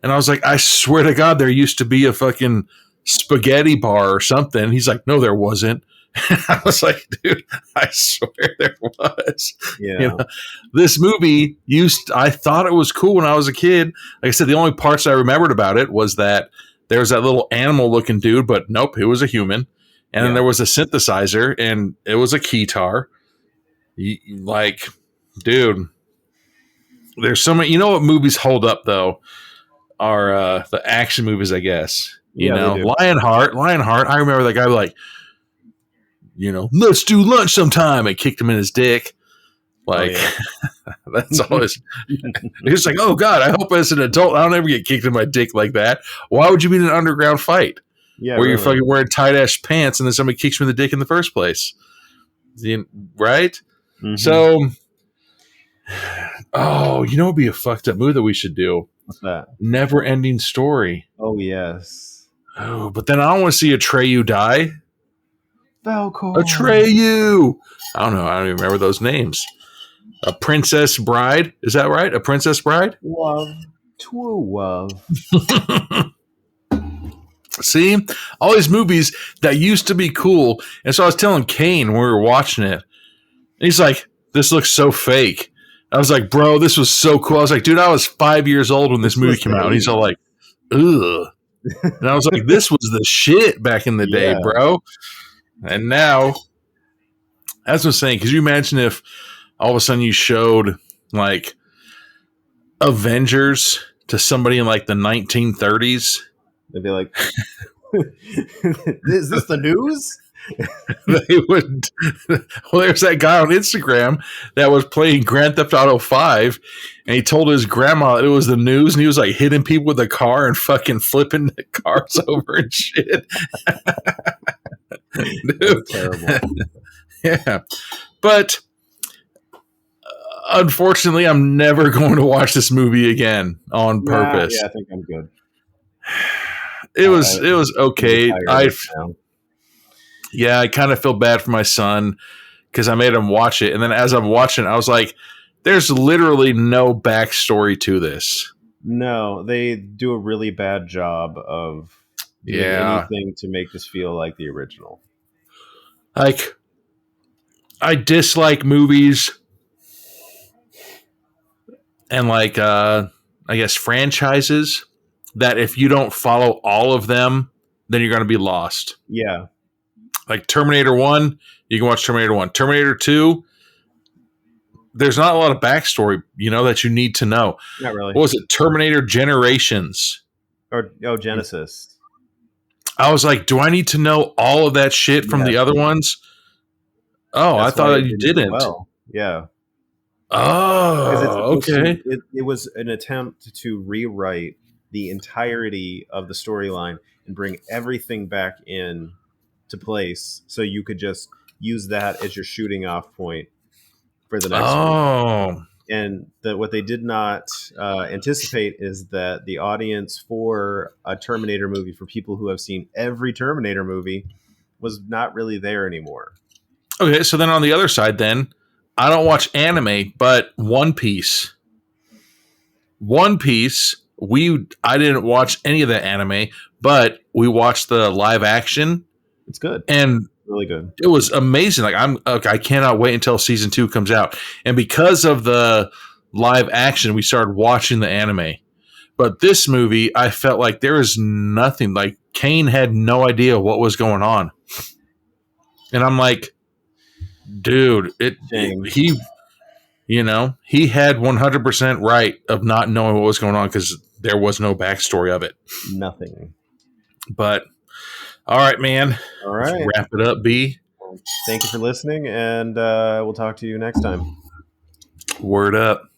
And I was like, I swear to God, there used to be a fucking spaghetti bar or something. He's like, no, there wasn't. I was like, dude, I swear there was. Yeah. You know, this movie I thought it was cool when I was a kid. Like I said, the only parts I remembered about it was that there was that little animal looking dude, but nope, it was a human. And then there was a synthesizer and it was a keytar. Like, dude, there's so many, you know what movies hold up though? Are the action movies, I guess. You know, Lionheart. I remember that guy like, let's do lunch sometime, and kicked him in his dick. Like, that's always, it's like, oh God, I hope as an adult, I don't ever get kicked in my dick like that. Why would you be in an underground fight? Yeah, where really. you're fucking wearing tight ass pants and then somebody kicks you in the dick in the first place. Right? Mhm. So, it'd be a fucked up movie that we should do. What's that? Never ending story. Oh yes. Oh, but then I don't want to see Atreyu die. Falcon. Atreyu. I don't know. I don't even remember those names. A Princess Bride. Is that right? A Princess Bride? Love. True love. See? All these movies that used to be cool. And so I was telling Kane when we were watching it. And he's like, this looks so fake. I was like, bro, this was so cool. I was like, dude, I was 5 years old when this movie came out. And he's all like, ugh. And I was like, this was the shit back in the day, bro. And now, that's what I'm saying. Could you imagine if all of a sudden you showed like Avengers to somebody in like the 1930s? They'd be like, is this the news? They would. Well, there's that guy on Instagram that was playing Grand Theft Auto 5, and he told his grandma it was the news, and he was like hitting people with a car and fucking flipping the cars over and shit. Dude. Terrible. Yeah. But unfortunately, I'm never going to watch this movie again on purpose. Yeah, I think I'm good. It was okay. I kind of feel bad for my son because I made him watch it. And then as I'm watching, I was like, there's literally no backstory to this. No, they do a really bad job of doing anything to make this feel like the original. Like, I dislike movies and like, I guess franchises that if you don't follow all of them, then you're going to be lost. Yeah. Like Terminator 1, you can watch Terminator 1. Terminator 2, there's not a lot of backstory, that you need to know. Not really. What was it? Terminator Generations. Genesis. I was like, do I need to know all of that shit from the other ones? Oh, That's I thought why that you didn't. Well. Yeah. Oh, okay. It was an attempt to rewrite the entirety of the storyline and bring everything back in to place so you could just use that as your shooting off point for the next movie. And what they did not anticipate is that the audience for a Terminator movie, for people who have seen every Terminator movie, was not really there anymore. Okay, so then on the other side then, I don't watch anime, but One Piece. I didn't watch any of that anime, but we watched the live action. It's good. And really good. It was amazing. Like I cannot wait until season 2 comes out. And because of the live action, we started watching the anime. But this movie, I felt like there was nothing. Like Kane had no idea what was going on. And I'm like, dude, he had 100% right of not knowing what was going on because there was no backstory of it. Nothing. But all right, man. All right. Let's wrap it up, B. Well, thank you for listening, and we'll talk to you next time. Word up.